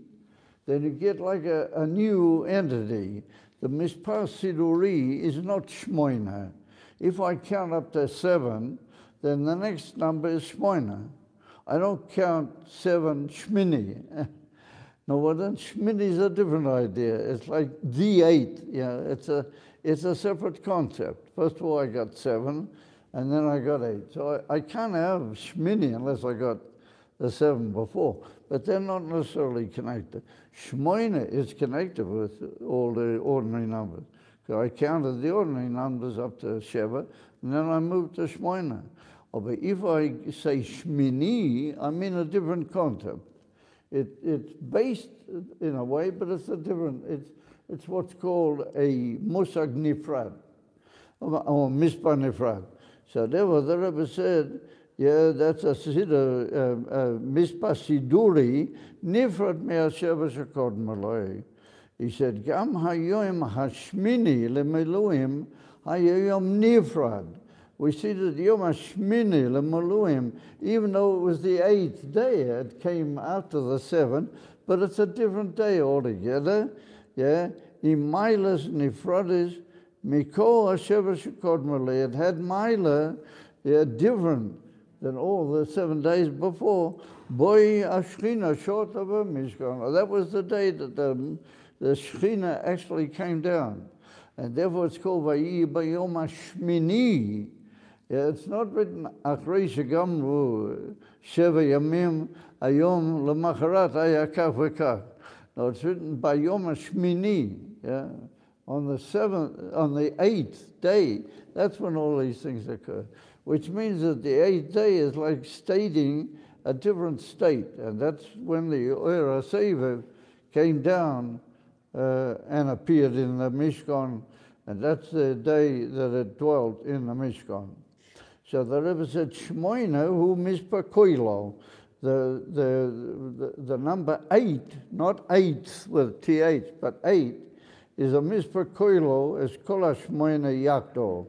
then you get like a new entity. The mispar siduri is not shmoina. If I count up to 7, then the next number is shmoina. I don't count 7 shmini. No, well then Shemini is a different idea. It's like the 8. Yeah, it's a separate concept. First of all, I got 7, and then I got 8. So I can't have Shemini unless I got the 7 before. But they're not necessarily connected. Shmoina is connected with all the ordinary numbers. So I counted the ordinary numbers up to Sheva, and then I moved to Shmoina. But if I say Shmini, I mean a different concept. It's based in a way, but it's a different, it's what's called a musag nifrad, or mispar nifrad. So therefore the Rebbe said, yeah, that's a mispar siduri, nifrad me'asheva shekod maloi. He said, Gam hayom hashmini lemeluim hayom nifrad. We see that Yom HaShmini leMaluim, even though it was the 8th day, it came after the 7th, but it's a different day altogether. Yeah, Imailas nifradis mikol hasheva shekod malei. It had Maila, yeah, different than all the 7 days before. Boy Ashchina short of a Mishkan. That was the day that the Shechina actually came down, and therefore it's called Vayi Bayom HaShmini. Yeah, it's not written Achrei shegamru sheva yamim ayom lemacharat ayakach v'kach. No, it's written by Yom HaShmini. Yeah, on the 8th day. That's when all these things occur. Which means that the 8th day is like stating a different state, and that's when the Oyer HaSeviv came down and appeared in the Mishkan, and that's the day that it dwelt in the Mishkan. So the Rebbe said, Shmoina hu mispa koilo. The number 8, not 8 with TH, but 8, is a mispa koilo, is kol shmoina yakdo.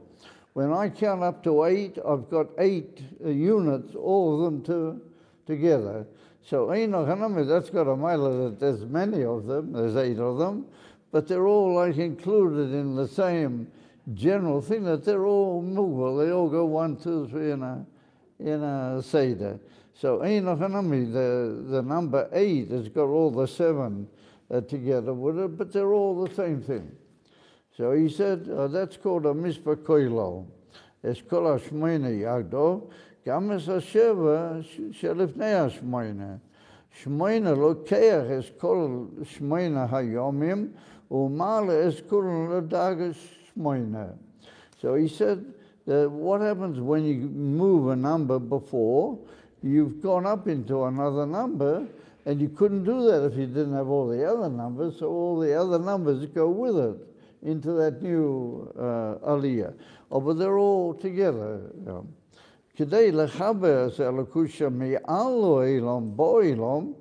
When I count up to 8, I've got 8 units, all of them together. So Enoch Hanami, that's got a mile that there's many of them, there's 8 of them, but they're all like included in the same general thing, that they're all movable. They all go 1, 2, 3 in a Seder. So Enoch Hanami, the number 8 has got all the 7 together with it, but they're all the same thing. So he said, that's called a mispa koilo. Es kol hashmoina yagdo, gam es hasheva shelifnei hashmoina. Shmoina lokeach es kol shmoina hayomim, umale es kol l'dagas shmoina. So he said that what happens when you move a number before, you've gone up into another number, and you couldn't do that if you didn't have all the other numbers, so all the other numbers go with it into that new aliyah. Oh, but they're all together. K'day lechaber es elokusha me'al oilom bo'ilom,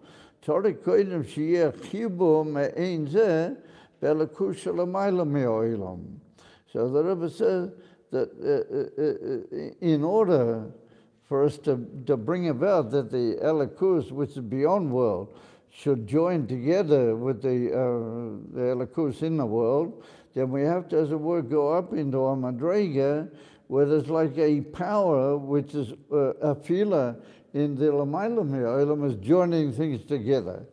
tzarich koidem sheyeh chibur me'ein zeh be'elokusha l'mayla me'oilom. So the Rebbe says that in order for us to bring about that the Elikus, which is beyond world, should join together with the Elikus in the world, then we have to, as it were, go up into a madrega where there's like a power which is a fila in the Lamaylam here. Olam is joining things together.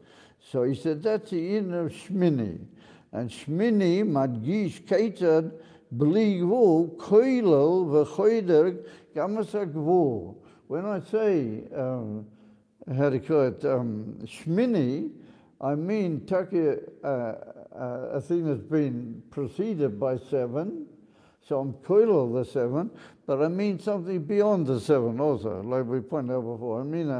So he said that's the in of Shemini. And Shemini, Madgish Keitad, Bli Gvul, Koilo, V'choider, Gamasa Gvul. When I say, how to call it, Shemini, I mean a thing that's been preceded by 7, so I'm koilo the 7, but I mean something beyond the 7 also, like we pointed out before. I mean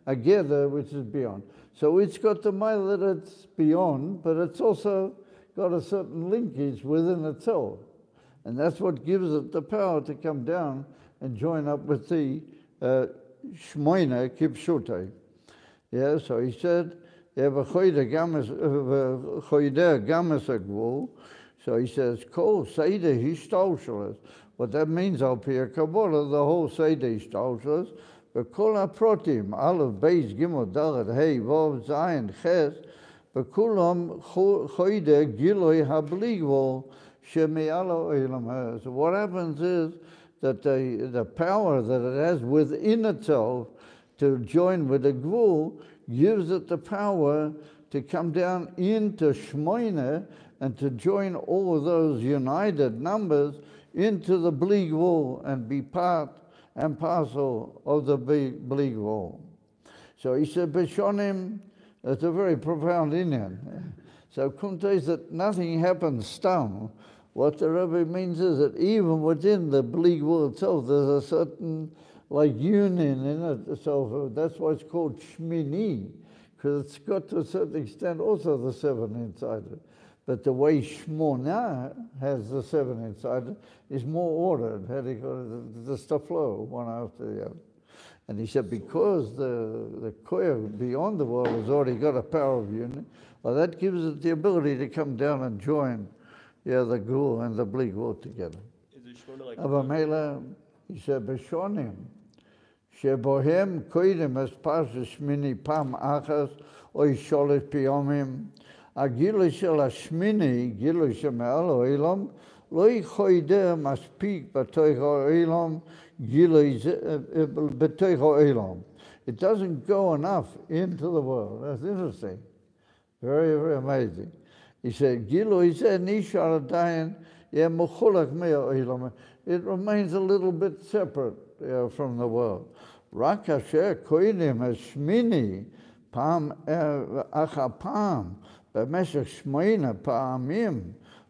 a gather which is beyond. So it's got the mile that it's beyond, but it's also got a certain linkage within itself. And that's what gives it the power to come down and join up with the Shmoina Kipshute. Yeah, so he said, so he says, Kol Seder Hishtalshalas. What that means up here, Kabbalah, the whole Seder Hishtalshalas, but Kol HaProtim, Aleph, Beis, Gimel, Dalet, Hey, Vav, Zayin, Ches, but Kulam Choide Giloi Habligvol, Shemi'alo Elam. So what happens is that the power that it has within itself to join with the Gvul gives it the power to come down into Shmoina and to join all of those united numbers into the Bli Gvul and be part and parcel of the Bli Gvul. So he said, Beshonim, that's a very profound Indian. So Kunta is that nothing happens stam. What the Rebbe means is that even within the Bli Gvul itself, there's a certain like union in it. So that's why it's called Shemini, because it's got to a certain extent also the 7 inside it. But the way Shmona has the 7 inside it is more ordered. How do you call it? Just the flow, one after the other. And he said, because the koyah beyond the world has already got a power of union, well, that gives it the ability to come down and join the Gvul and the Bli Gvul together. Is it short of like... Avamela, he said, Beshonim, Shebohem koidim as Parshas Shemini pam achas oy sholish piyomim, הגילוי של השמיני, גילוי שמעל העולם, לא יכולה מספיק בתוך העולם, גילוי בתוך העולם. It doesn't go enough into the world. That's interesting. Very, very amazing. He said, גילוי זה נשאר עדיין, יהיה מחולק מהעולם. It remains a little bit separate from the world. רק כאשר קודם השמיני, פעם אחר פעם, במשך 8 פעמים,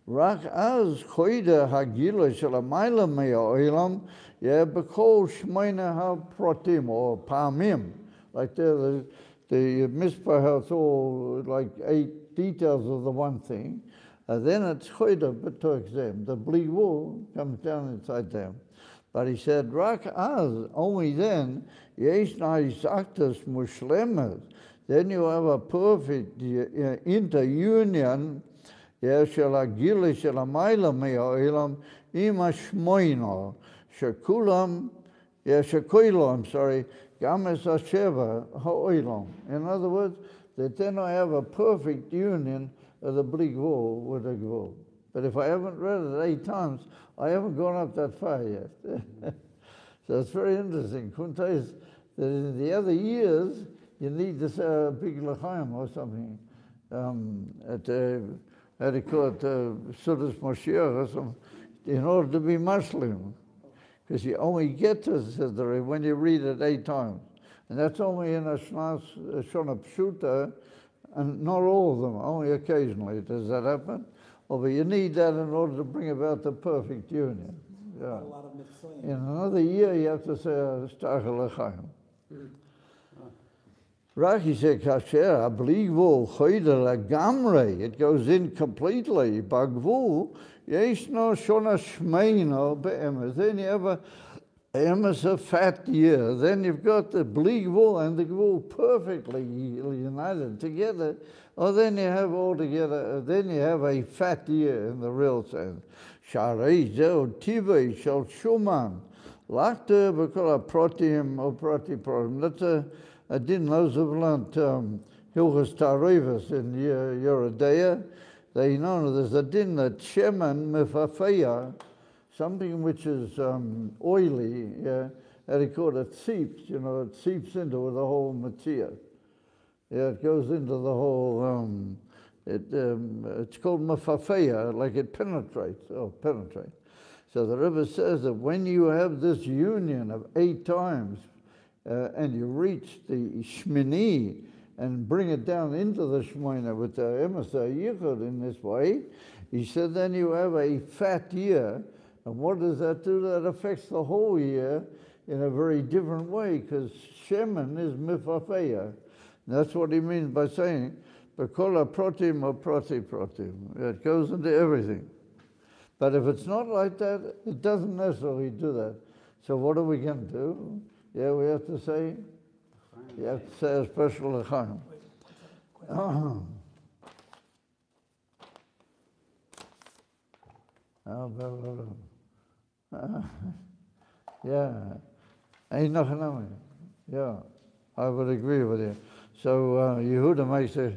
רק אז חוידה הגילוי של המעלה מהעולם יהיה בכל 8 הפרטים או פעמים. Like the Mispah, how it's all like 8 details of the one thing. Then it's choida b'toich them. The bleak wool comes down inside them. But he said, Rak az, only then, yesh na'isaktas mushlemes. Then you have a perfect interunion, shel hagila shel hamayla me'olam, im hashmoino, shekulam, shekoilo, gam es hasheva ha'olam. In other words, that then I have a perfect union of the bleak wool with the gvul. But if I haven't read it 8 times, I haven't gone up that far yet. So it's very interesting. Kunta is that in the other years, you need this big l'chaim or something. How do you call it? Sudas Moshiach or something, in order to be Muslim. Because you only get to Siddur when you read it 8 times. And that's only in a Shona Pshuta, and not all of them, only occasionally does that happen. Oh, but you need that in order to bring about the perfect union. Yeah. In another year, you have to say Stachel L'chaim. Rashi said, Kasher, Abligvul, Choyder, Gamre, it goes in completely. Bagvul, Yeshno Shona Shmeino, Be'emes. Then you have a emes, a fat year. Then you've got the Bligvul and the Gvul perfectly united together. Or then you have all together, then you have a fat year in the real sense. Sharei zeo tivei shel shuman. Lakte b'kol ha-protim or proti-protim. That's a din those who've learned Hilchos Tarivus in Yeridea. They know there's a din that shemen mefafeya, something which is oily, how do you call it, seeps, it seeps into the whole material. Yeah, it goes into the whole, it's called mafafeya, like it penetrates. So the Rebbe says that when you have this union of 8 times, and you reach the Shemini and bring it down into the Shemina with the Emesa Yichud in this way, he said then you have a fat year. And what does that do? That affects the whole year in a very different way, because Shemen is mifafeya. That's what he means by saying, Bekola protim or proti-protim. It goes into everything. But if it's not like that, it doesn't necessarily do that. So what are we going to do? Yeah, we have to say, you have to say a special l'chaim. Yeah, ain't nothing. Yeah, I would agree with you. So Yehuda makes a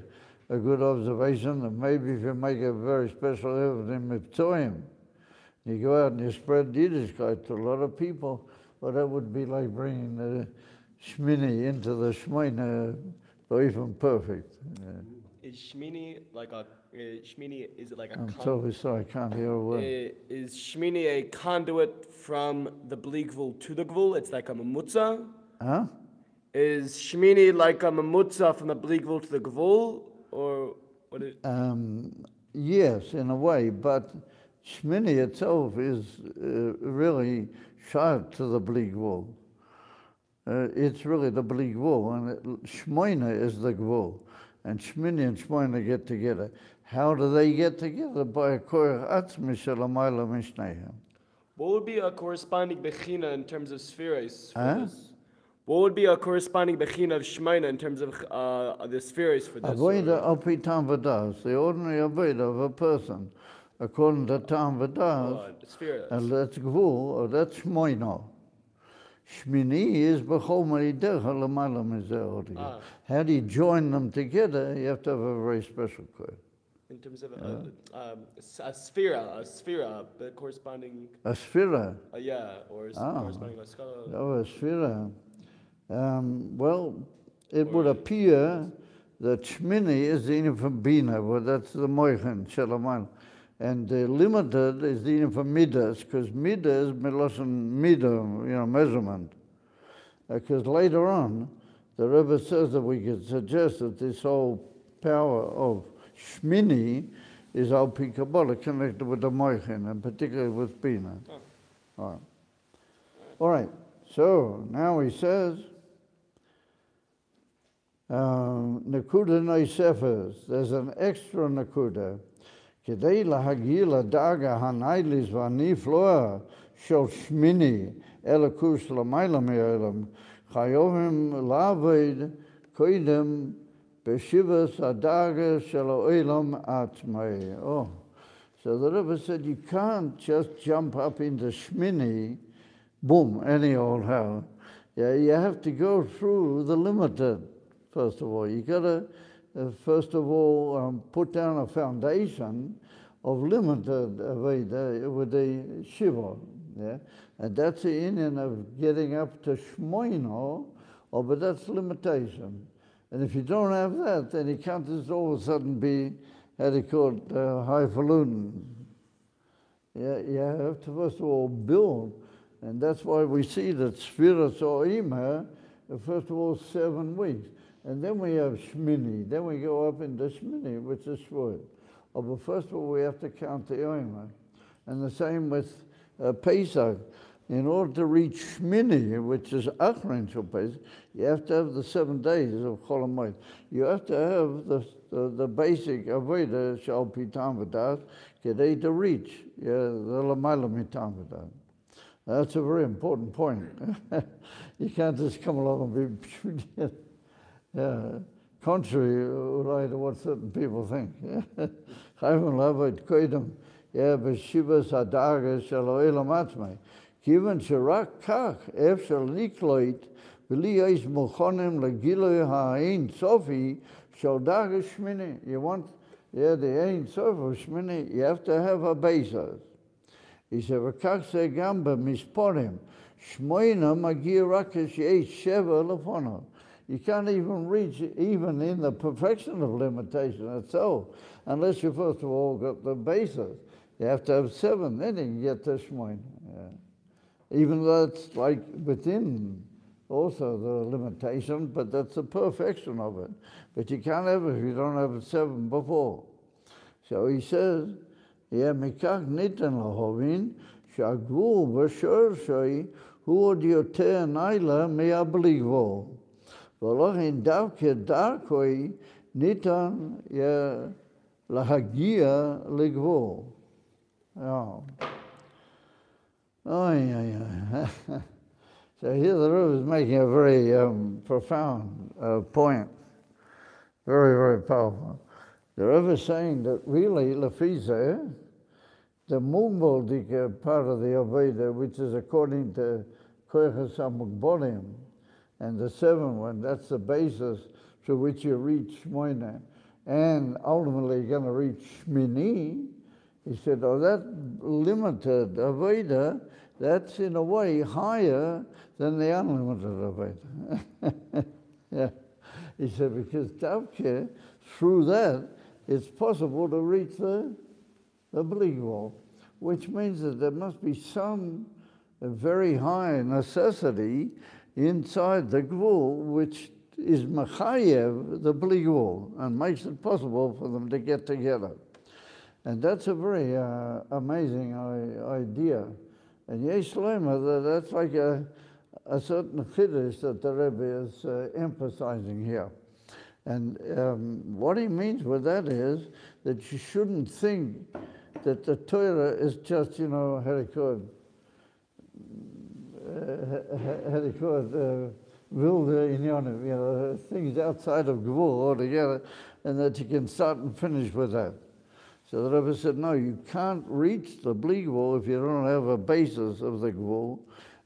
good observation that maybe if you make a very special effort in Miptoim, you go out and you spread Yiddishkeit to a lot of people, well, that would be like bringing the Shemini into the Shemina, or even perfect. Yeah. Is Shemini like a Shemini? Is it like a? I'm totally sorry, I can't hear a word. Is Shemini a conduit from the Bli Gvul to the Gvul? It's like a mamutza. Huh? Is Shemini like a mamutza from the Bli Gvul to the Gvul, or what is? Yes, in a way, but Shemini itself is really short to the Bli Gvul. It's really the Bli Gvul, and Shemina is the Gvul. And Shemini and Shemina get together. How do they get together? By a koyach atzmi shel hamayla mishneihem. What would be a corresponding bechina in terms of spheres for this? What would be a corresponding bechina of Shemina in terms of the spheres for this? Avoda opi tam v'das, the ordinary avoda of a person, according to tam v'das, and that's Gvul, or that's Shmoino. Shmini is b'chol maridecha l'mayla mizeh. How do you join them together? You have to have a very special code. In terms of a sphera, but corresponding. A sphera? Yeah, or corresponding a skala. Oh, a sphera. Well, it would appear that Shmini is the union from Bina, well, that's the Moichin, Shalaman. And the limited is the union from Midas, because Midas is Meloshan Midah, measurement. Because later on, the Rebbe says that we could suggest that this whole power of Shmini is Al Pi Kabbalah connected with the Moichin, and particularly with Bina. All right. So now he says, Nakuda Noisefes, there's an extra Nakuda. כדי להגיע לדרגה הניילס והנפלאה של שמיני, אלוקוס למעלה מהעולם, חייבים לעבוד קודם בשבס הדרגה של העולם עצמאי. Oh. So the Rebbe said you can't just jump up into Shemini, boom, any old how. Yeah, you have to go through the limited, first of all. You got to, first of all, put down a foundation of limited Veda with the Shiva. Yeah? And that's the Indian of getting up to Shmoino, but that's limitation. And if you don't have that, then you can't just all of a sudden be, how do you call it, highfalutin. Yeah, you have to first of all build, and that's why we see that Sfiras or Ima, first of all 7 weeks. And then we have Shemini, then we go up into Shemini, which is Shvuot. But first of all, we have to count the Ima. And the same with Pesach. In order to reach Shemini, which is Achron Shel Pesach, you have to have the 7 days of Chol HaMoed. You have to have the basic Avodah Shal Pitam V'das, Kedei to reach the Lamayla Mitam V'das. That's a very important point. You can't just come along and be contrary to what certain people think. Chayvim Lavod Koidem, B'Shivas HaDarga Shel Ha'olam Atzmai. כיוון שרק כך אפשר לקלוט בלי יש מוכנים לגילוי האין סופי של דרגה שמיני. You want the אין סופי שמיני, you have to have a basis. He said, וכך זה גם במספורים. שמונה מגיע רק כשיש 7 לפונו. You can't even reach, even in the perfection of limitation itself, unless you first of all got the basis. You have to have 7, then you can get to shmoina. Even though it's like within also the limitation, but that's the perfection of it. But you can't have it if you don't have 7 before. So he says, מכך ניתן להבין שהגבול בשורשי הוא עוד יותר נעלה מהבלי גבול. ולכן דווקא דרכי ניתן להגיע לגבול. So here the Rebbe is making a very profound point, very, very powerful. The Rebbe is saying that really, Lefizeh, the Mungboldik part of the Aveda, which is according to Koyches HaMugbolim, and the 7th one, that's the basis to which you reach Shmoina, and ultimately you're going to reach Shmini. He said, oh, that limited Aveda, that's in a way higher than the unlimited Aveda. Yeah. He said, because Davke, through that, it's possible to reach the Bli Gvul, which means that there must be some very high necessity inside the Gvul, which is Machayev, the Bli Gvul, and makes it possible for them to get together. And that's a very amazing idea. And Yesh Lema, that's like a certain chiddush that the Rebbe is emphasizing here. And what he means with that is that you shouldn't think that the Torah is just, you know, wilde inyanim, you know, things outside of Gvul altogether, and that you can start and finish with that. So the Rebbe said, no, you can't reach the Bli Gvul if you don't have a basis of the Gvul.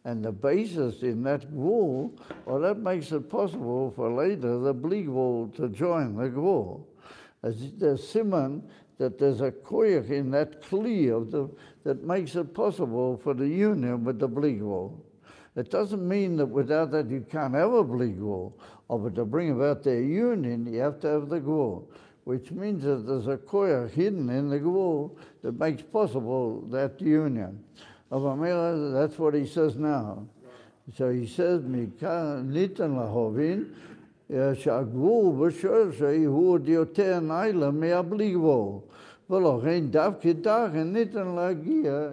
And the basis in that Gvul, well, that makes it possible for later the Bli Gvul to join the Gvul. There's siman that there's a koyach in that kli that makes it possible for the union with the Bli Gvul. It doesn't mean that without that you can't have a Bli Gvul, but to bring about their union, you have to have the Gvul, which means that there's a koyach hidden in the Gvul that makes possible that union. That's what he says now. So he says, ניתן להבין שהגבול בשורשי הוא עוד יותר נעלה מהבלי גבול. ולכן דווקא דרכן ניתן להגיע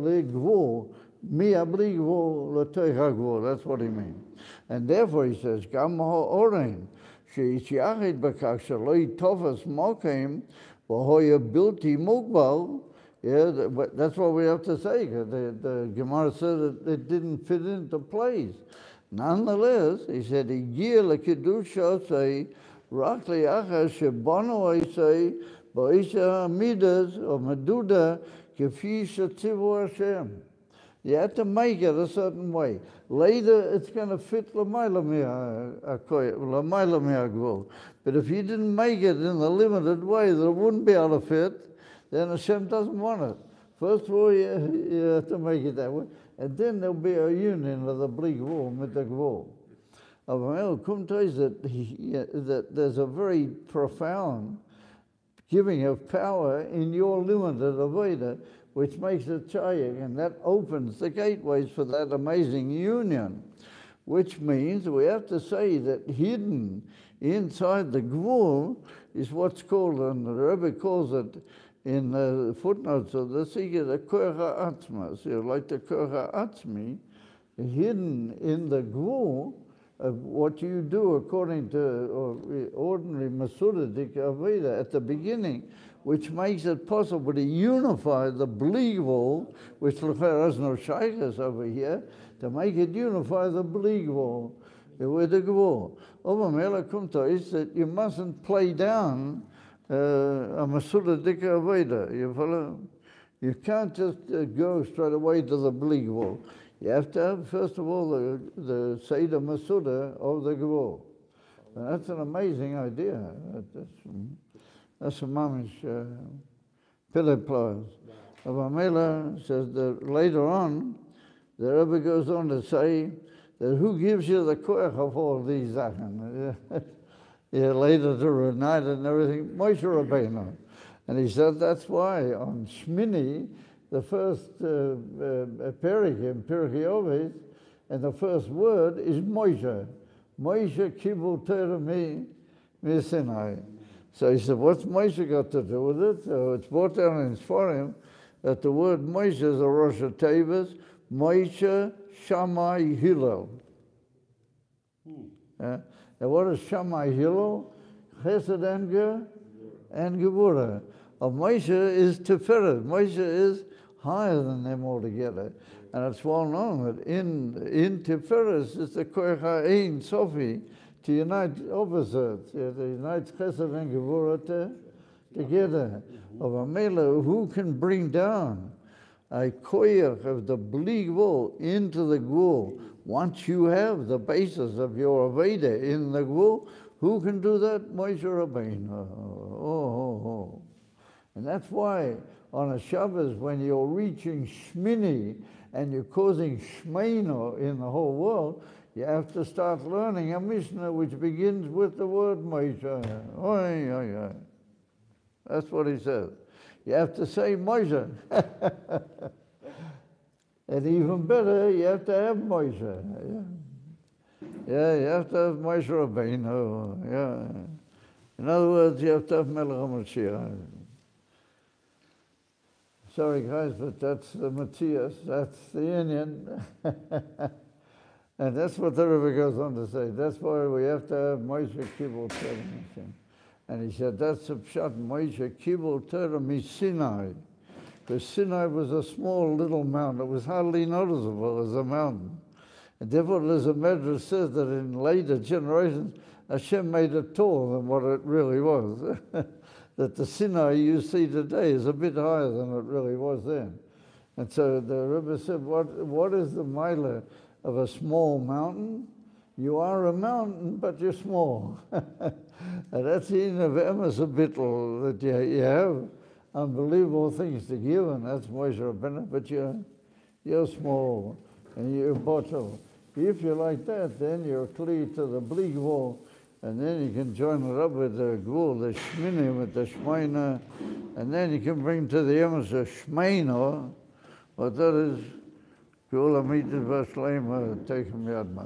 לגבול מהבלי גבול לתוך הגבול. That's what he means. And therefore he says, גם האורן שיתייחד בכך שלא יתופס מוקם V'hoya bilti mugbal. Yeah, but that's what we have to say. The Gemara said that it didn't fit into place. Nonetheless, he said, "Igia lekidusha say, rak liachar shebanu say, ba'isha midas or meduda kefi shetzivu Hashem." You have to make it a certain way. Later, it's going to fit l'mayla mi'agvul. But if you didn't make it in the limited way that it wouldn't be able to fit, then Hashem doesn't want it. First of all, you have to make it that way. And then there'll be a union of the bli gvul with the gvul. That there's a very profound giving of power in your limited Aveda, which makes it chayik, and that opens the gateways for that amazing union, which means we have to say that hidden inside the gvul is what's called, and the Rebbe calls it in the footnotes of the Sikha, the korha atzma. So like the korha atzmi, hidden in the gvul of what you do according to ordinary Masudadik Aveda at the beginning, which makes it possible to unify the bli gvul, which has no shaykhs over here, to make it unify the bli gvul with the gvul. Over Mela Kumta is that you mustn't play down a Masudadik Aveda. You follow? You can't just go straight away to the bli gvul. You have to have, first of all, the Seder Masuda of the gvul. And that's an amazing idea. That's a mamish pillar pliers. Avamela says that later on, the Rebbe goes on to say that who gives you the koach of all these zaken? Later to reunite and everything, Moshe Rabbeinu. And he said that's why on Shemini, the first perikim, Pirkei Avos, and the first word is Moshe. Moshe kibul Torah mi Sinai. So he said, what's Moshe got to do with it? So it's brought down in Sforim that the word Moshe is a Rosh Tevas, Moshe Shammai Hillel. Now what is Shammai Hillel? Chesed and Gevurah. Moshe is Tiferet. Moshe is higher than them altogether. And it's well known that in Tiferet it's the Koach Ein Sofi, to unite opposites, to unite Chesed and Gevurah together. Of a Mela, who can bring down a koyach of the bli gvul into the gvul? Once you have the basis of your Aveda in the gvul, who can do that? Moshe Rabbeinu. And that's why on a Shabbos, when you're reaching Shemini and you're causing Shmeino in the whole world, you have to start learning a Mishnah which begins with the word Moshe. That's what he says. You have to say Moshe. And even better, you have to have Moshe. Yeah, you have to have Moshe Rabbeinu. Yeah. In other words, you have to have Melech HaMashiach. Sorry guys, but that's the Matthias, that's the Indian. And that's what the Rebbe goes on to say. That's why we have to have Moshe Kibul Torah. And he said, that's the pshat, Moshe Kibul Torah Sinai. Because Sinai was a small little mountain. It was hardly noticeable as a mountain. And therefore, as the Medrash says that in later generations, Hashem made it taller than what it really was. That the Sinai you see today is a bit higher than it really was then. And so the Rebbe said, what is the mila of a small mountain? You are a mountain, but you're small. And that's the end of Emes a bittel, that you have unbelievable things to give, and that's Moshe Rabbeinu, but you're small, and you're bottle. If you're like that, then you're clear to the bli gvul, and then you can join it up with the gvul, the Shemini, with the Shmeina, and then you can bring to the Emes a Shmeino, but that is Kula Mitzvah Vashlema, take him Yadma.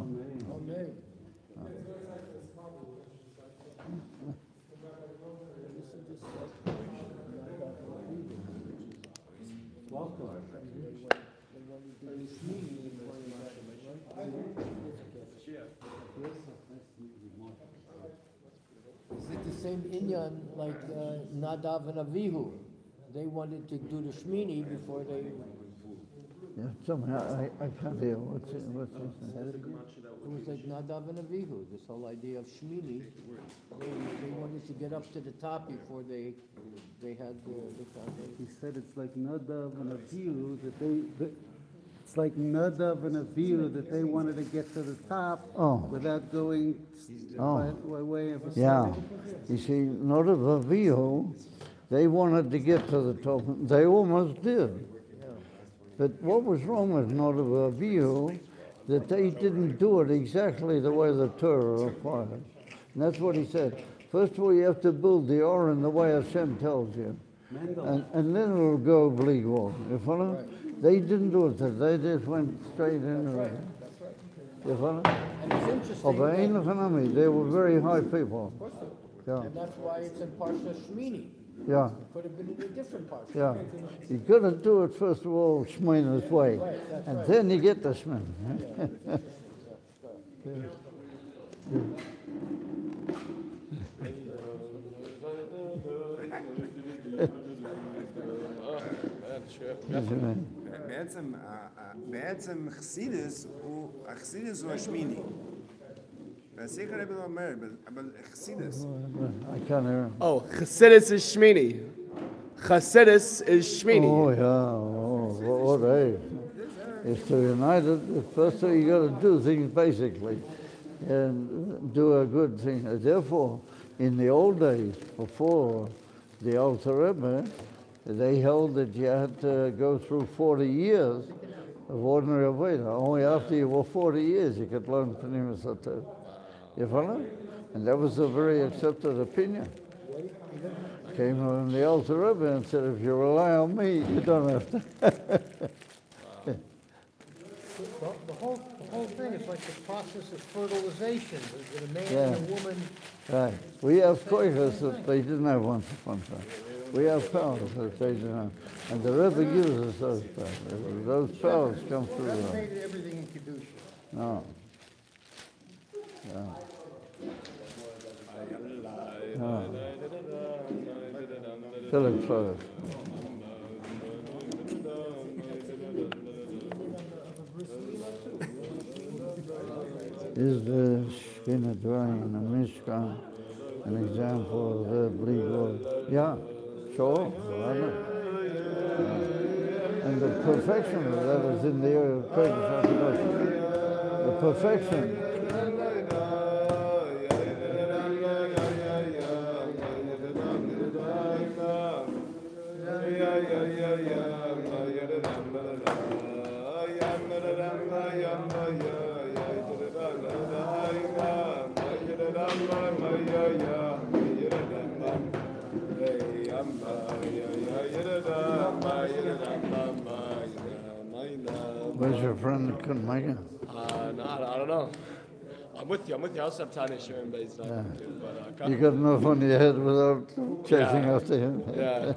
Amen. Is it the same inyan like Nadav and Avihu. They wanted to do the Shemini before they. Yeah, somehow I can't hear what's his name. It was like Nadav and Avihu. This whole idea of Shemini. They wanted to get up to the top before they had the foundation. He said it's like Nadav and Avihu it's like Nadav and Avihu that they wanted to get to the top without going by way of a Yeah. study. You see, Nadav Avihu, they wanted to get to the top. They almost did. But what was wrong with Nadav Avihu, that they didn't do it exactly the way the Torah required. And that's what he said. First of all, you have to build the Oren the way Hashem tells you. And then it'll go oblique. You follow? Right. They didn't do it. They just went straight in. Right. You follow? And it's interesting. They were very high people. Of course they were. Yeah. And that's why it's in Parshas Shemini. Yeah. It could have been in a different Parsha. Yeah. You couldn't do it, first of all, Shemini's way. Right, and right. Then you get the Shemini. בעצם חסידס הוא השמיני. והסיכר רבי לא אומר, אבל חסידס. I can't hear him. Oh, Chassidus is Shemini. Chassidus is Shemini. Oh, yeah. What age? Is to unite it. The first thing you got to do things basically and do a good thing. Therefore, in the old days, before the Alter Rebbe, they held that you had to go through 40 years of ordinary Aveda. Only after you were 40 years you could learn Pnimis HaTorah. You follow? And that was a very accepted opinion. Came from the Alter Rebbe and said, if you rely on me, you don't have to. The whole thing is like the process of fertilization. With a man Yeah. and a woman. Right. We have koiches that they didn't have once upon a time. We have powers that they didn't have. And the Rebbe gives us those powers. Those powers come through That's them. made everything in Kedusha. No. Yeah. No. Philip first. Is the Shekhinah dwelling in the Mishkan an example of the bleak world? Yeah, sure. And the perfection of that is in the the perfection. Where's your friend that couldn't make it? No, I don't know. I'm with you. I also have Tanya sharing, but he's not going to. But, You got enough on your head without chasing after him? Yeah.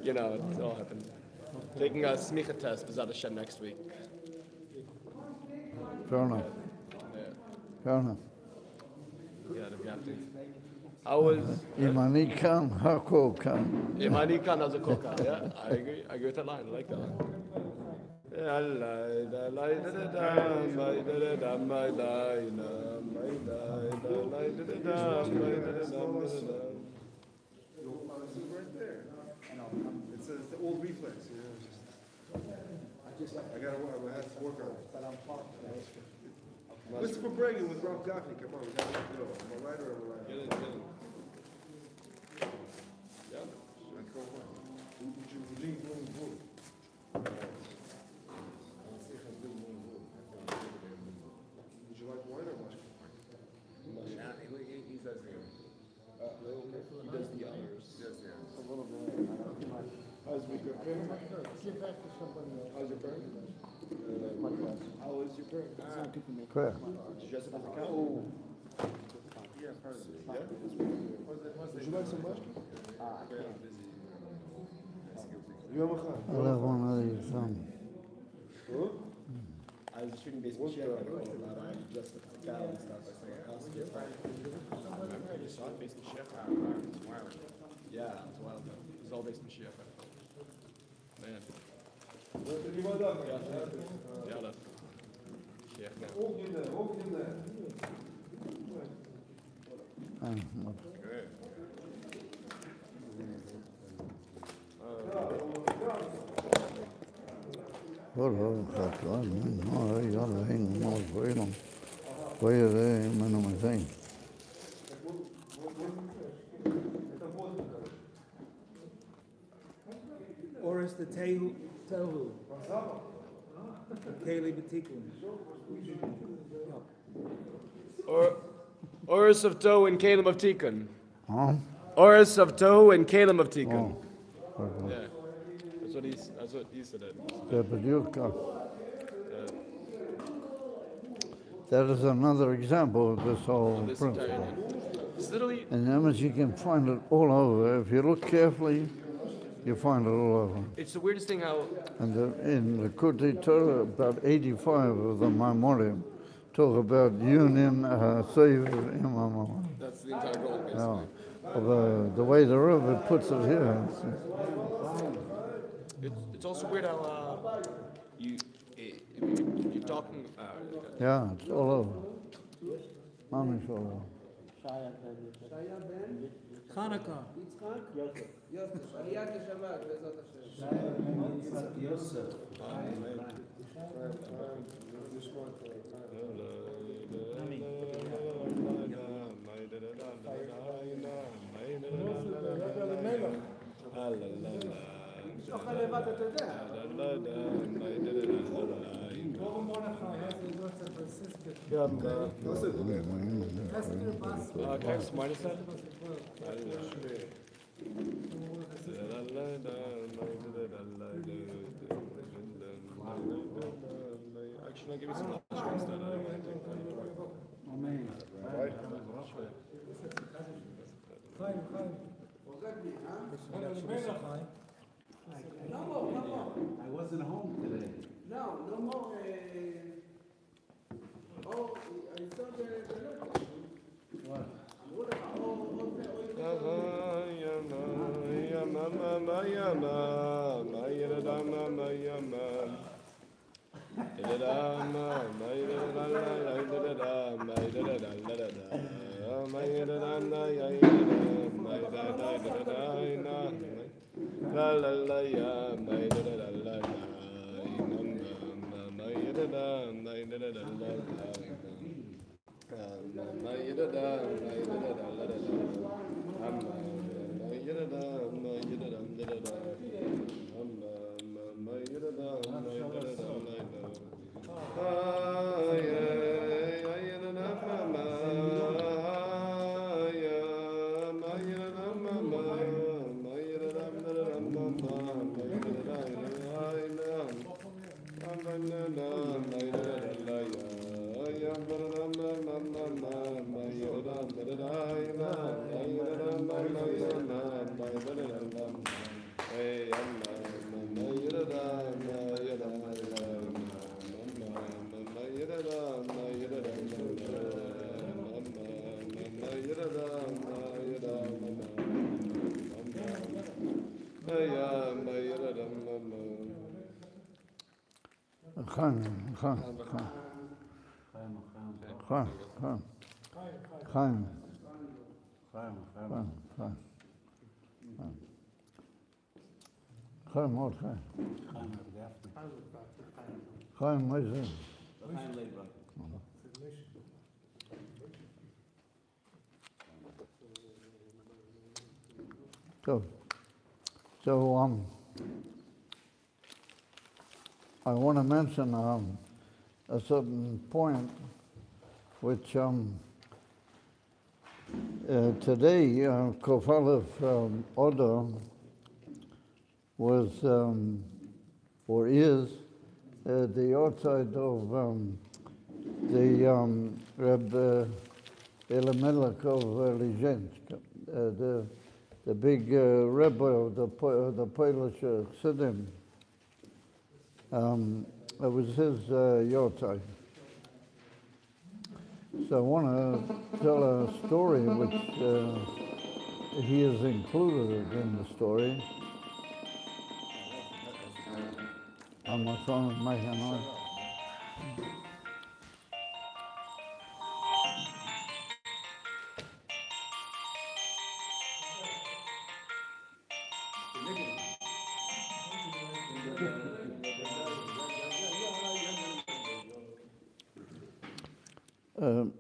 You know, it all happened. Taking a smicha test, B'ezrat Hashem, next week. Fair enough. Yeah. Fair enough. Yeah, the Gafni. I was... Imani kan, hako kan. Imani kan as a koka. Yeah, I agree. I agree with that line. I like that line. It's the old reflex, you know. I have to work on it. What's for bragging with Rav Gafni? Come on, we got to go. Am I right or am I right? Get it. Yeah. Would you like wine or much? He does the honors. A little bit. How's your parent? How's your parent? How is your parent? Fair. Did you dress up as a cow? Oh. Yeah, part of it. Yeah? Would you like some much? You have a I'll have one of these. I was just reading Beis Mashiach article about just the cow and stuff. I think I remember you saw Beis Mashiach article. It's wild. Yeah, it's a while ago. It was all Beis Mashiach article. Man. Yalla. Mashiach now. Good. Or is the Tehu, Keli B'Tikun. Oris of Tohu and Kalim of Tikkun. Huh? Oris of Tohu and Kalim of Tikkun. Oh. Yeah. That's what he said. Yeah, but that is another example of this whole This entire principle. thing. It's literally. And that means you can find it all over. If you look carefully, you find it all over. It's the weirdest thing how. And in the Kutei Torah, about 85 of the Maimorim talk about union, Seir, Imam. That's the entire goal, basically. The way the Rebbe puts it here. It's also weird how you're talking. Yeah, it's all over. Mamish all over. Hanukkah. Actually, I'll give you some extra instead. Amen. I wasn't home today. No more. I saw So I want to mention a certain point which today Kofalev Oda was or is the outside of the Reb Elimelech of Lizhensk, the big Rebbe of the Polish Chassidim. It was his yortai. So I want to tell a story which he has included in the story. On my phone, making noise.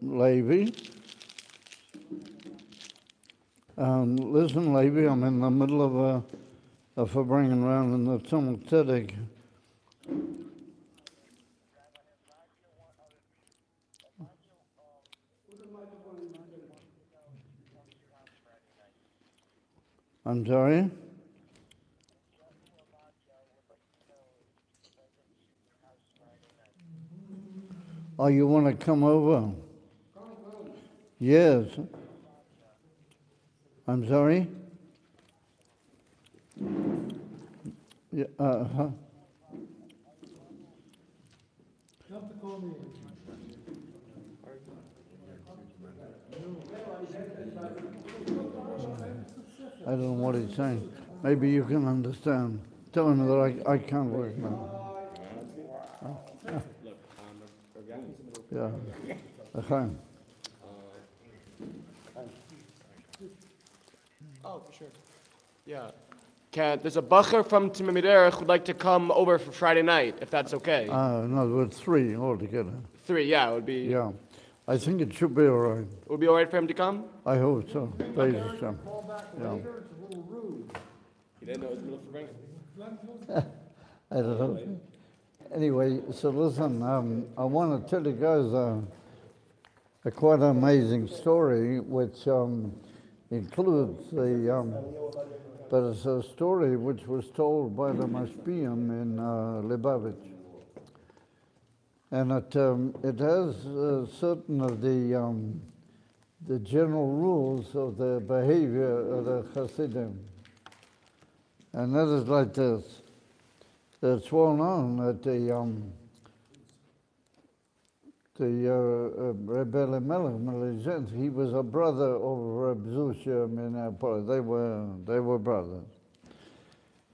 Levi. Listen, Levi, I'm in the middle of a bringing around in the Tumul Tzedek. I'm sorry? Oh, you want to come over? Yes. I'm sorry? Yeah, I don't know what he's saying. Maybe you can understand. Tell him that I can't work now. Yeah. Okay. Oh, for sure. Yeah. There's a bacher from Timimiderech who'd like to come over for Friday night, if that's okay. No, there were 3 altogether. 3, yeah, it would be. Yeah. I think it should be all right. It would be all right for him to come? I hope so. Basically. Yeah. He didn't know it was middle for bringing. I don't know. Anyway, so listen, I want to tell you guys a quite amazing story, which includes but it's a story which was told by the Mashpiyim in Lubavitch. And it has certain of the general rules of the behavior of the Hasidim. And that is like this. It's well known that Rebbe Elimelech, he was a brother of Reb Zusha in Parah. They were brothers.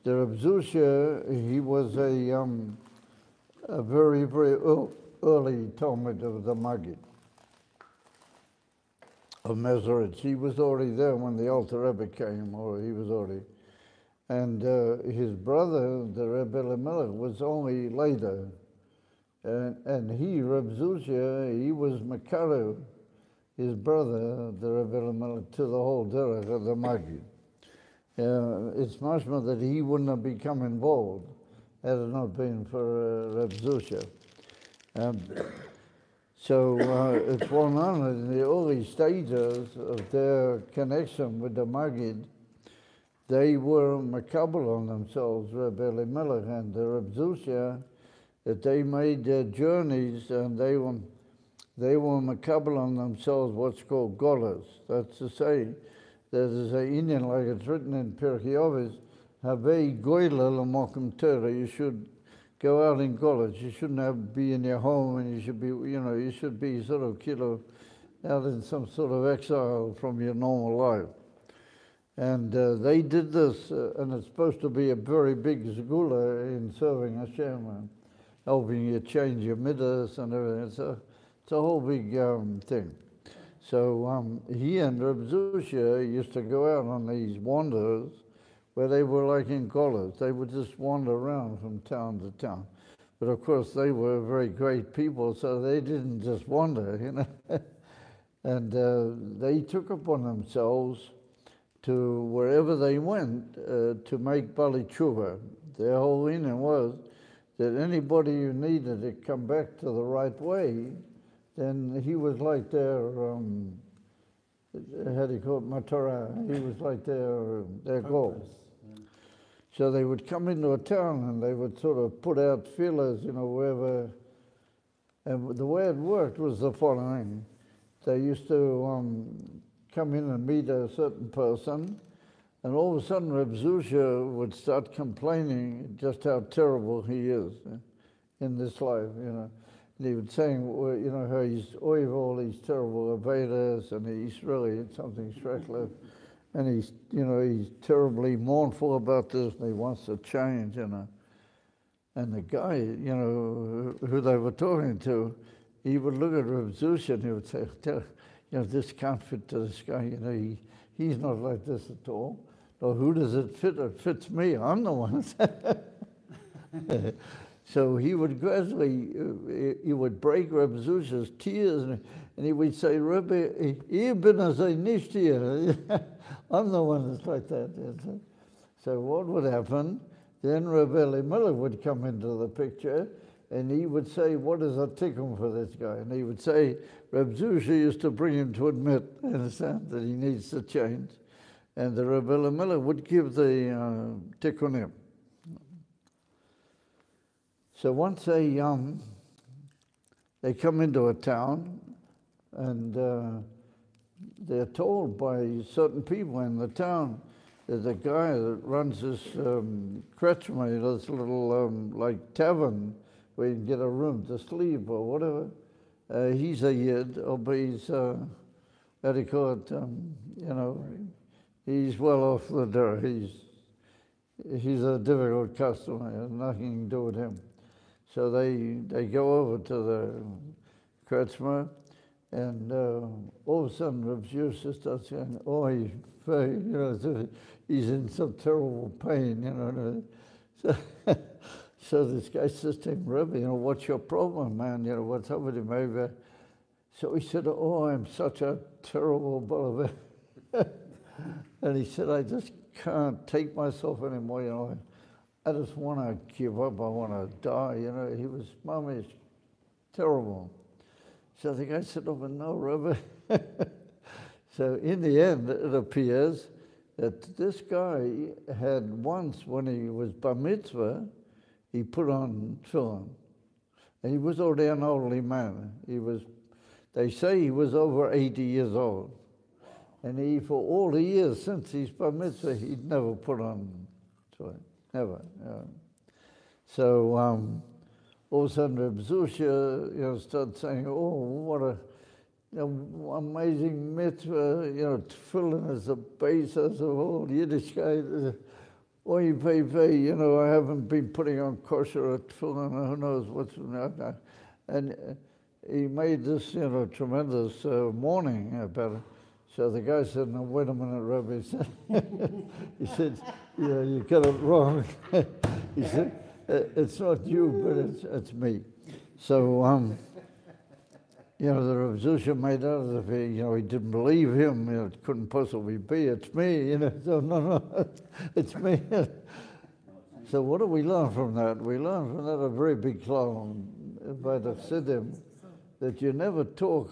The Reb Zusha, he was a very, very early Talmud of the Maggid of Meseritz. He was already there when the Alter Rebbe came, or he was already. And his brother, the Rebbe Elimelech, was only later. And he, Reb Zusha, he was Makarev, his brother, the Rebbe Elimelech, to the whole derech of the Maggid. It's mashma that he wouldn't have become involved had it not been for Reb Zusha. So it's well known that in the early stages of their connection with the Maggid, they were makabel on themselves, Rebbe Elimelech and the Reb Zusha, that they made their journeys and they were makabel on themselves what's called golas. That's to say, there's an Indian, like it's written in Pirkei Avos, Havei goyla l'mokum Torah. You should go out in golas. You shouldn't be in your home, and you should be, you should be sort of out in some sort of exile from your normal life. And they did this, and it's supposed to be a very big segula in serving Hashem and helping you change your midas and everything. It's a whole big thing. So he and Reb Zusha used to go out on these wanders where they were like in golas. They would just wander around from town to town. But of course, they were very great people, so they didn't just wander, And they took upon themselves to wherever they went to make Bali Tshuva. Their whole meaning was that anybody who needed to come back to the right way, then he was like their, how do you call it, Matorah. He was like their goal. So they would come into a town and they would sort of put out feelers, wherever. And the way it worked was the following. They used to come in and meet a certain person, and all of a sudden Reb Zusha would start complaining just how terrible he is. in this life, you know. And he was saying, well, you know, how he's over all these terrible Vedas, and he's really something shrekler. And he's, you know, he's terribly mournful about this, and he wants to change, you know. And the guy, you know, who they were talking to, he would look at Reb Zusha and he would say, you know, this can't fit to this guy, you know, he's not like this at all. Or who does it fit? It fits me, I'm the one. So he would gradually, he would break Reb Zusha's tears, and he would say, Rebbe, ich bin ein nicht hier. I'm the one that's like that. So what would happen? Then Rebbe Elimelech would come into the picture, and he would say, what is a tikkun for this guy? And he would say, Reb Zusha used to bring him to admit, understand, that he needs to change. And the Rebbe Elimelech would give the tikkunim. So once they come into a town, and they're told by certain people in the town, there's a guy that runs this kretschmer, this little like tavern where you can get a room to sleep or whatever. He's a yid, but he's, how do you call it, you know, he's well off the dirt. He's a difficult customer, nothing to do with him. So they go over to the kretschmer, and all of a sudden Reb Zusha starts saying, oh, you know, he's in some terrible pain, you know. So this guy says to him, Rebbe, you know, what's your problem, man? You know, what's up with him? Maybe. So he said, oh, I'm such a terrible brother. And he said, I just can't take myself anymore, you know. I just want to give up. I want to die, you know. He was, Mom, he's terrible. So the guy said, oh, but no, Rebbe. So in the end, it appears that this guy had once, when he was bar mitzvah, he put on tefillin. And he was already an elderly man. They say he was over 80 years old. And he, for all the years since his bar mitzvah, he'd never put on tefillin, never. So all of a sudden, Reb Zusha, you know, started saying, oh, what a amazing mitzvah, you know, tefillin is the basis of all Yiddishkeit. Oy vey vey, you know, I haven't been putting on kosher or tefillin, who knows what's... And he made this, you know, tremendous mourning about it. So the guy said, no, wait a minute, Rebbe. He said, yeah, you got it wrong. He said, it's not you, but it's me. So, you know, the Rav Zusha made out as if he, you know, he didn't believe him. You know, it couldn't possibly be. It's me. You know, so no, it's me. So what do we learn from that? We learn from that a very big clown by the Siddim, that you never talk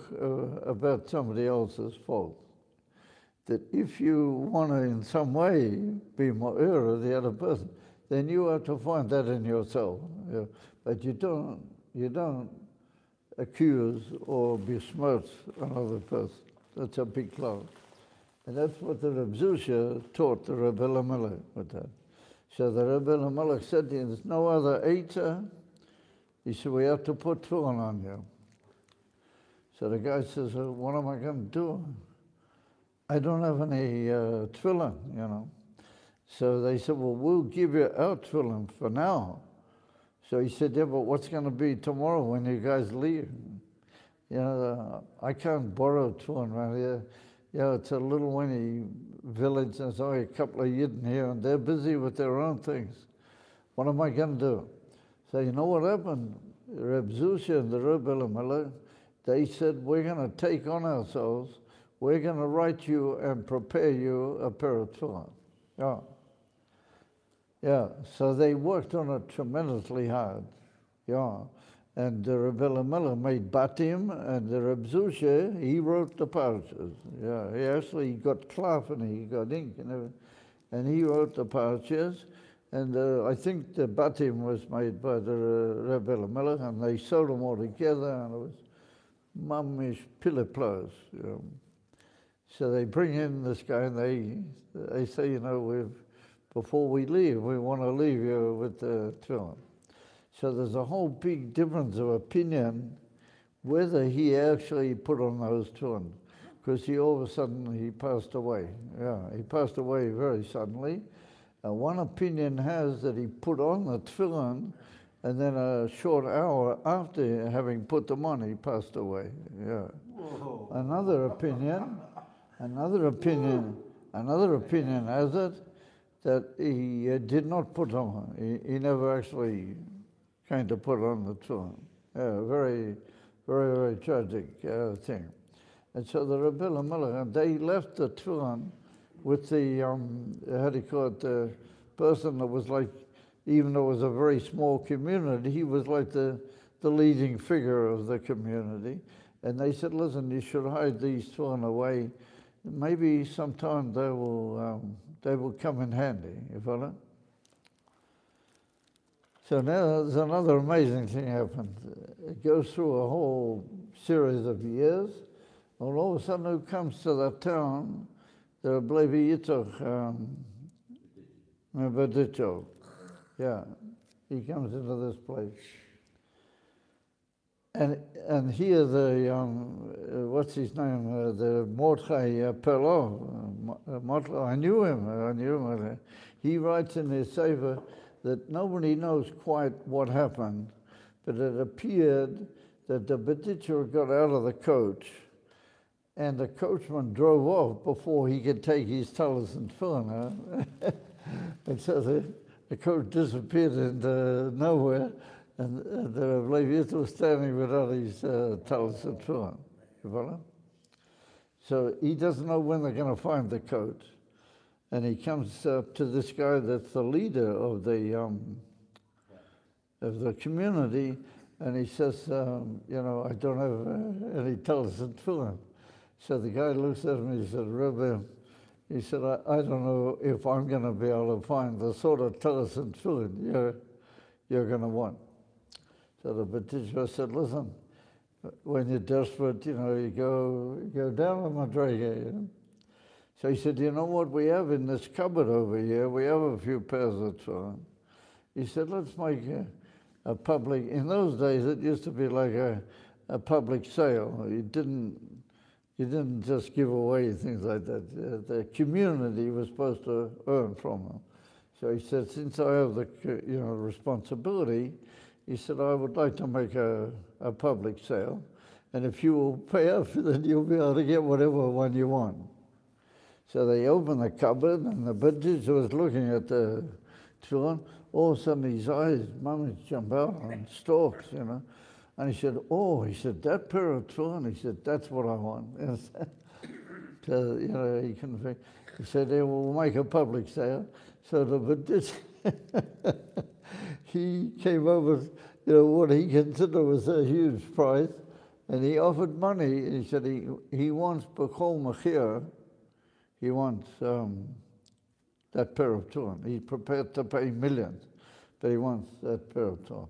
about somebody else's fault. That if you want to in some way be ma'ir of the other person, then you have to find that in yourself. You know? But you don't accuse or besmirch another person. That's a big cloud. And that's what the Reb Zusha taught the Rebbe Elimelech with that. So the Rebbe Elimelech said to him, there's no other Eitzah. He said, we have to put tefillin on you. So the guy says, what am I going to do? I don't have any tefillin, you know. So they said, well, we'll give you our tefillin for now. So he said, yeah, but what's going to be tomorrow when you guys leave? You know, I can't borrow tefillin around here. You know, it's a little winny village. There's only a couple of Yidden here, and they're busy with their own things. What am I going to do? So you know what happened? Reb Zusha and the Rebbe Elimelech, they said, we're going to take on ourselves. We're going to write you and prepare you a pair of tefillin. Yeah. Yeah, so they worked on it tremendously hard. Yeah. And the Rebbe Elimelech made batim, and the Reb Zusha, he wrote the Parshas. Yeah, he actually got cloth and he got ink and everything. And he wrote the Parshas. And I think the batim was made by the Rebbe Elimelech, and they sewed them all together, and it was mamish piliplos. You know. So they bring in this guy, and they say, you know, before we leave, we want to leave you with the tefillin. So there's a whole big difference of opinion whether he actually put on those tefillin, because he all of a sudden he passed away. Yeah, he passed away very suddenly. One opinion has that he put on the tefillin, and then a short hour after having put them on, he passed away. Yeah. Whoa. Another opinion has it that he did not put on. He never actually came to put on the tefillin. Yeah, very, very, very tragic thing. And so the Rebbe Melech, they left the tefillin with the, how do you call it, the person that was like, even though it was a very small community, he was like the leading figure of the community. And they said, listen, you should hide these tefillin away. Maybe sometime they will come in handy, you follow? So now there's another amazing thing happened. It goes through a whole series of years, and all of a sudden who comes to that town, the Blevi Yitzchak, Bedicho. Yeah, he comes into this place. And here the, what's his name, the Mordechai Parah, I knew him. He writes in his Sefer that nobody knows quite what happened, but it appeared that the Bedicher got out of the coach, and the coachman drove off before he could take his talis and tefillin. And so the coach disappeared into nowhere, and the Leviat was standing without his talis and tefillin. You follow? So he doesn't know when they're going to find the coach. And he comes up to this guy that's the leader of the community, and he says, you know, I don't have any talis and tefillin. So the guy looks at him and he said, Rebbe, he said, I don't know if I'm going to be able to find the sort of talis and tefillin you're going to want. So the B'tishva said, listen, when you're desperate, you know, you go down the Madrega, you know. So he said, you know what we have in this cupboard over here? We have a few pairs of tefillin. He said, let's make a public, in those days it used to be like a public sale. You didn't just give away things like that. The community was supposed to earn from them. So he said, since I have the responsibility, he said, I would like to make a public sale. And if you will pay up, then you'll be able to get whatever one you want. So they opened the cupboard, and the B'tishva was looking at the tefillin. All of a sudden, his eyes, mummies jump out on stalks, you know. And he said, that pair of tefillin, he said, that's what I want. So, you know, he couldn't think. He said, they will make a public sale. So the B'tishva, he came over, you know, what he considered was a huge price, and he offered money. He said he wants B'chol Machir. He wants that pair of tefillin. He's prepared to pay millions, but he wants that pair of tefillin.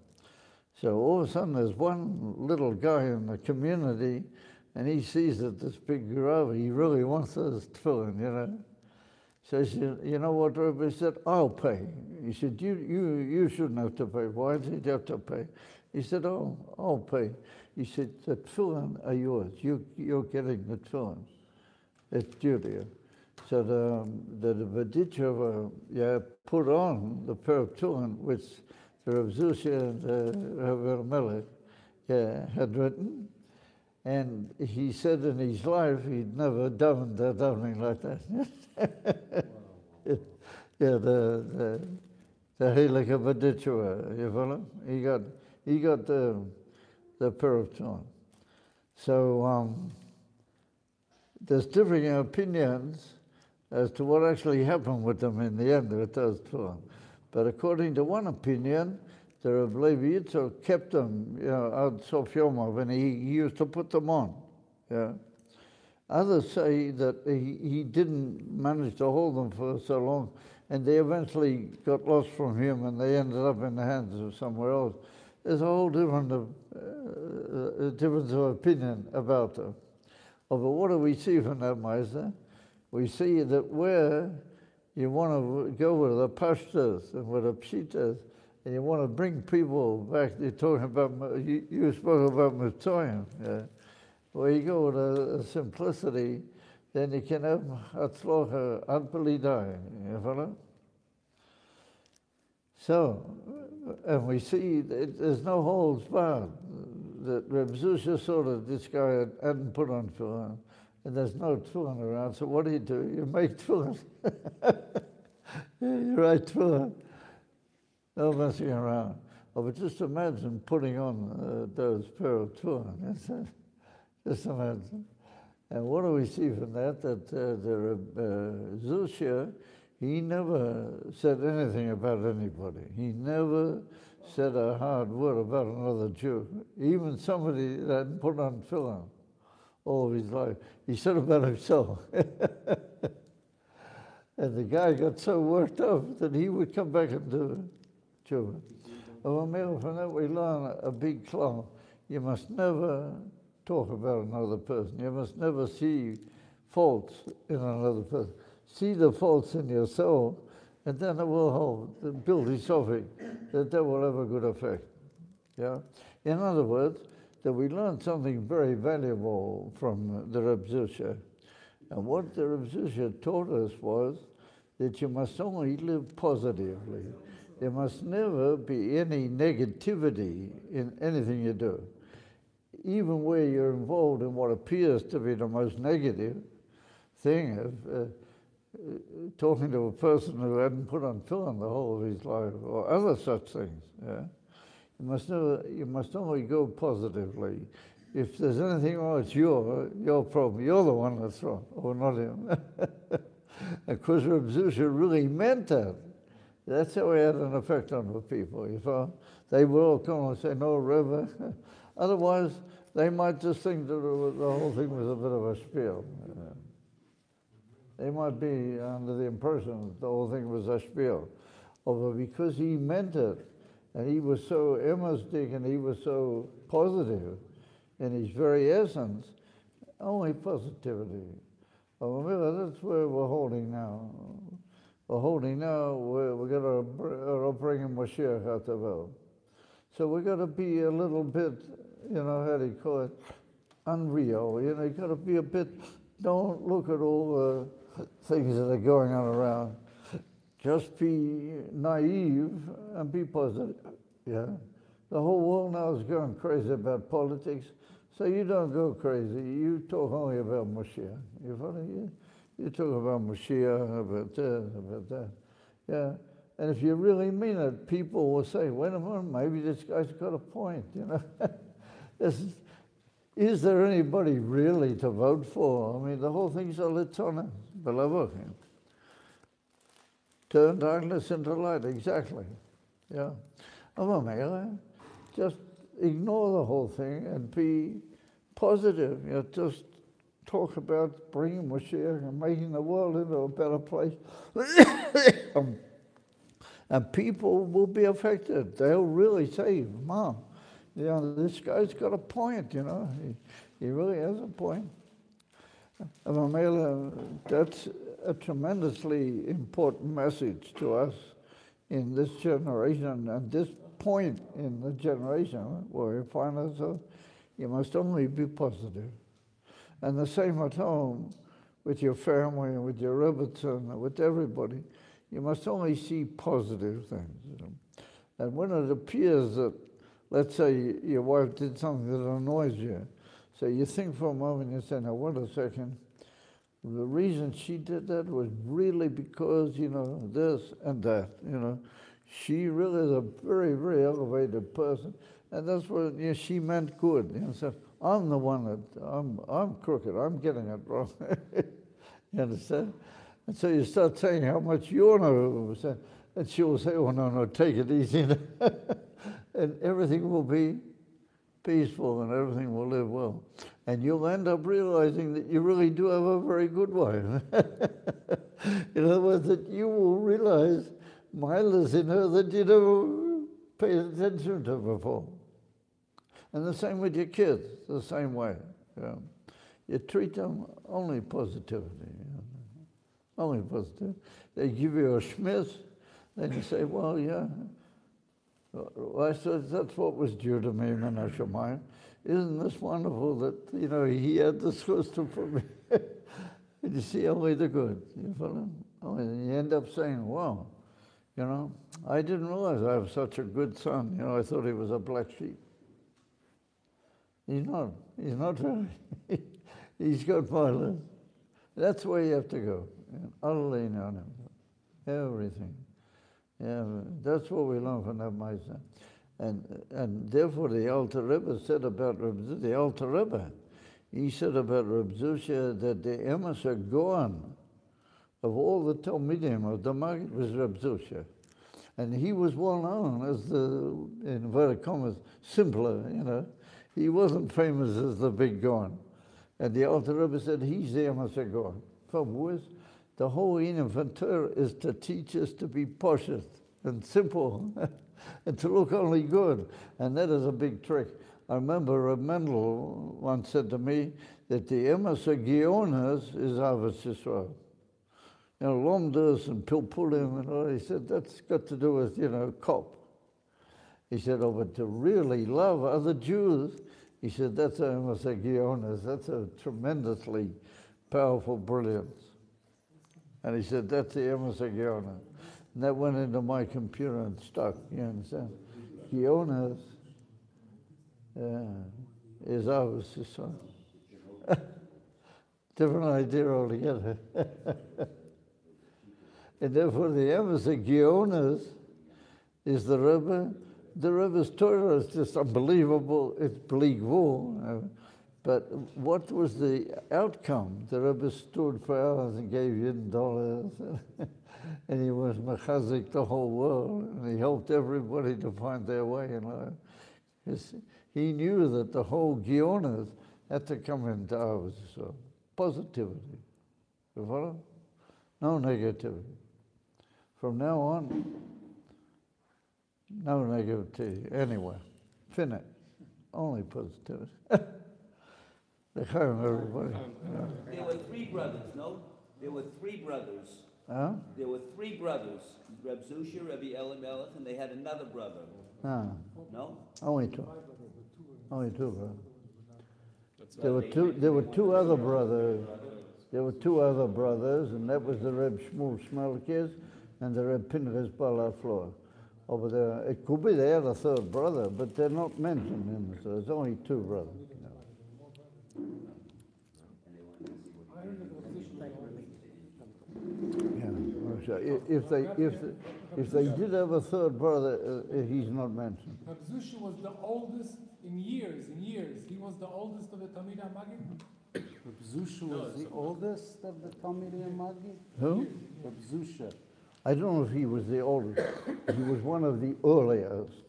So all of a sudden, there's one little guy in the community, and he sees that this big Rav, he really wants those tefillin, you know. So he said, you know what, Rabbi? He said, I'll pay. He said, you shouldn't have to pay. Why did you have to pay? He said, oh, I'll pay. He said, the tefillin are yours. You're getting the tefillin. It's due to you. So the B'tishva put on the pair of tefillin which the Rav Zusha and the Rav Melech had written, and he said in his life he'd never done something like that. The Halakha B'tishva, you follow? He got the pair of tefillin. So there's differing opinions as to what actually happened with them in the end with those tefillin. But according to one opinion, the Reb Levi Yitzchak kept them, you know, out Sof Yomov, and he used to put them on. Yeah. Others say that he didn't manage to hold them for so long, and they eventually got lost from him, and they ended up in the hands of somewhere else. There's a whole difference of opinion about them. But what do we see from that, Meister? We see that where you want to go with the Parshas and with the Pshitas, and you want to bring people back. You're talking about, you spoke about Mitzrayim. Where you go with a simplicity, then you can have Hatzlocha ad b'lidai, you follow? So, and we see there's no holds barred. That Reb Zusha saw that this guy hadn't put on tefillin, and there's no tefillin around, so what do? You make tefillin. You write tefillin. No messing around. Oh, but just imagine putting on those pair of tefillin. Just imagine. And what do we see from that? That the Zusha, he never said anything about anybody. He never said a hard word about another Jew, even somebody that hadn't put on tefillin all of his life. He said about himself. And the guy got so worked up that he would come back and do tshuva. From that we learn a big klal. You must never talk about another person. You must never see faults in another person. See the faults in yourself, and then it will hold, build yourself that will have a good effect. Yeah. In other words, that we learned something very valuable from the Reb Zusha. And what the Reb Zusha taught us was that you must only live positively. There must never be any negativity in anything you do. Even where you're involved in what appears to be the most negative thing of talking to a person who hadn't put on tefillin the whole of his life, or other such things. Yeah? You must only go positively. If there's anything wrong, it's your problem. You're the one that's wrong, or not him. Because Reb Zusha really meant that. That's how he had an effect on the people. You know? They will all come and say, no, Rebbe. Otherwise, they might just think that the whole thing was a bit of a spiel. They might be under the impression that the whole thing was a spiel. But because he meant it, and he was so emastic, and he was so positive in his very essence, only positivity. That's where we're holding now. We're holding now, we're going to bring in Mashiach HaTavel. So we've got to be a little bit, how do you call it, unreal. You've got to be a bit, don't look at all the things that are going on around. Just be naive and be positive. Yeah. The whole world now is going crazy about politics, so you don't go crazy. You talk only about Mashiach. You follow? You talk about Mashiach, about this, about that. Yeah. And if you really mean it, people will say, wait a minute, maybe this guy's got a point, Is there anybody really to vote for? I mean, the whole thing's a litona, beloved. Turn darkness into light, exactly. Yeah. Just ignore the whole thing and be positive. Just talk about bringing Mashiach and making the world into a better place. And people will be affected. They'll really say, Mom, this guy's got a point, He really has a point. That's a tremendously important message to us in this generation and this point in the generation where we find ourselves. You must only be positive. And the same at home with your family and with your Rebbetzin and with everybody. You must only see positive things. And when it appears that, let's say your wife did something that annoys you, so you think for a moment and you say, now wait a second, the reason she did that was really because, this and that, She really is a very, very elevated person. And that's what she meant good. So I'm the one that, I'm crooked, I'm getting it wrong. You understand? And so you start saying how much you know, and she will say, oh, no, take it easy. And everything will be peaceful and everything will live well. And you'll end up realizing that you really do have a very good wife. In other words, that you will realize miles in her that you never paid attention to before. And the same with your kids, the same way. You treat them only positivity. Only positive. They give you a schmiss, then you say, well, yeah, I said, that's what was due to me, Menashe Mine. Isn't this wonderful that, he had this custom for me? And you see only the good, you follow? And you end up saying, wow, I didn't realize I have such a good son. I thought he was a black sheep. He's not really. He's got violence. That's where you have to go. Utterly on him. Everything. Yeah, that's what we learn from that Maisa. And therefore the Alter Rebbe said about the Alter Rebbe, he said about Reb Zusha that the Emerson Goan of all the Talmidim of the Maggid was Reb Zusha. And he was well known as the, in inverted commas, simpler, He wasn't famous as the big Goan. And the Alter Rebbe said, he's the Emerson Goan. From the whole Inyan Torah is to teach us to be Parshas and simple and to look only good. And that is a big trick. I remember Reb Mendel once said to me that the Emes Gionas is Avos Yisrael. Lomdas and Pilpulim and all. He said, that's got to do with, cop. He said, but to really love other Jews, he said, that's Emes Gionas. That's a tremendously powerful brilliance. And he said, that's the Emes Gionas. And that went into my computer and stuck, you understand? Gionas is Avos Yisrael. Different idea altogether. And therefore the Emes Gionas is the Rebbe. The Rebbe's Torah is just unbelievable. It's bleak wool. But what was the outcome? The Rebbe stood for hours and gave $10. And he was mechazik the whole world. And he helped everybody to find their way in life. He knew that the whole Gionas had to come into ours. So positivity. You follow? No negativity. From now on, no negativity anywhere. Finite. Only positivity. Everybody. There were three brothers, no? There were three brothers. Huh? There were three brothers. Reb Zusha, Rebbe Elimelech, and they had another brother. No. No? Only two. Only two brothers. There were two other brothers. There were two other brothers, and that was the Reb Shmuel Shmelkes and the Reb Pinchas Balaflor. Over there, it could be they had a third brother, but they're not mentioned in this. There's only two brothers. If they did have a third brother, he's not mentioned. Reb Zusha was the oldest in years. He was the oldest of the Talmidei Maggid. Reb Zusha was the oldest of the Talmidei Maggid? Who? Reb Zusha. I don't know if he was the oldest. He was one of the earliest.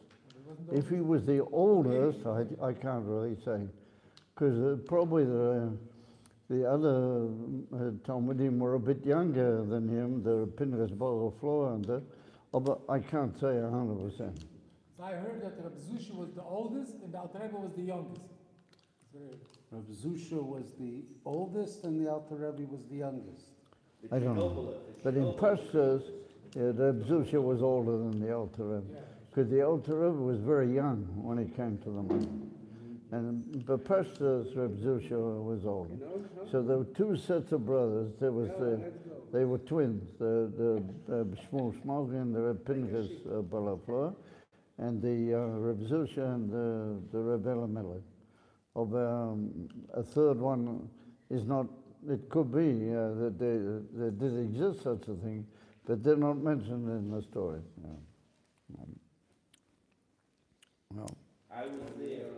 If he was the oldest, I can't really say. Because probably the other Talmudim were a bit younger than him, the Pinchas Balaflor and that. But I can't say 100%. So I heard that Reb Zusha was the oldest and the Alter Rebbe was the youngest. Reb Zusha was the oldest and the Alter Rebbe was the youngest. I don't know. But in Parshas, Reb Zusha was older than the Alter Rebbe. Because the Alter Rebbe was very young when he came to the Maggid. And but Parshas, Reb Zusha was older. So there were two sets of brothers. They were twins. The Shmuel Shmalkin, the Reb Pinchas Balaflor, and the Reb Zusha and the Reb Elimelech. A third one is not. It could be that there did exist such a thing, but they're not mentioned in the story. No. I was there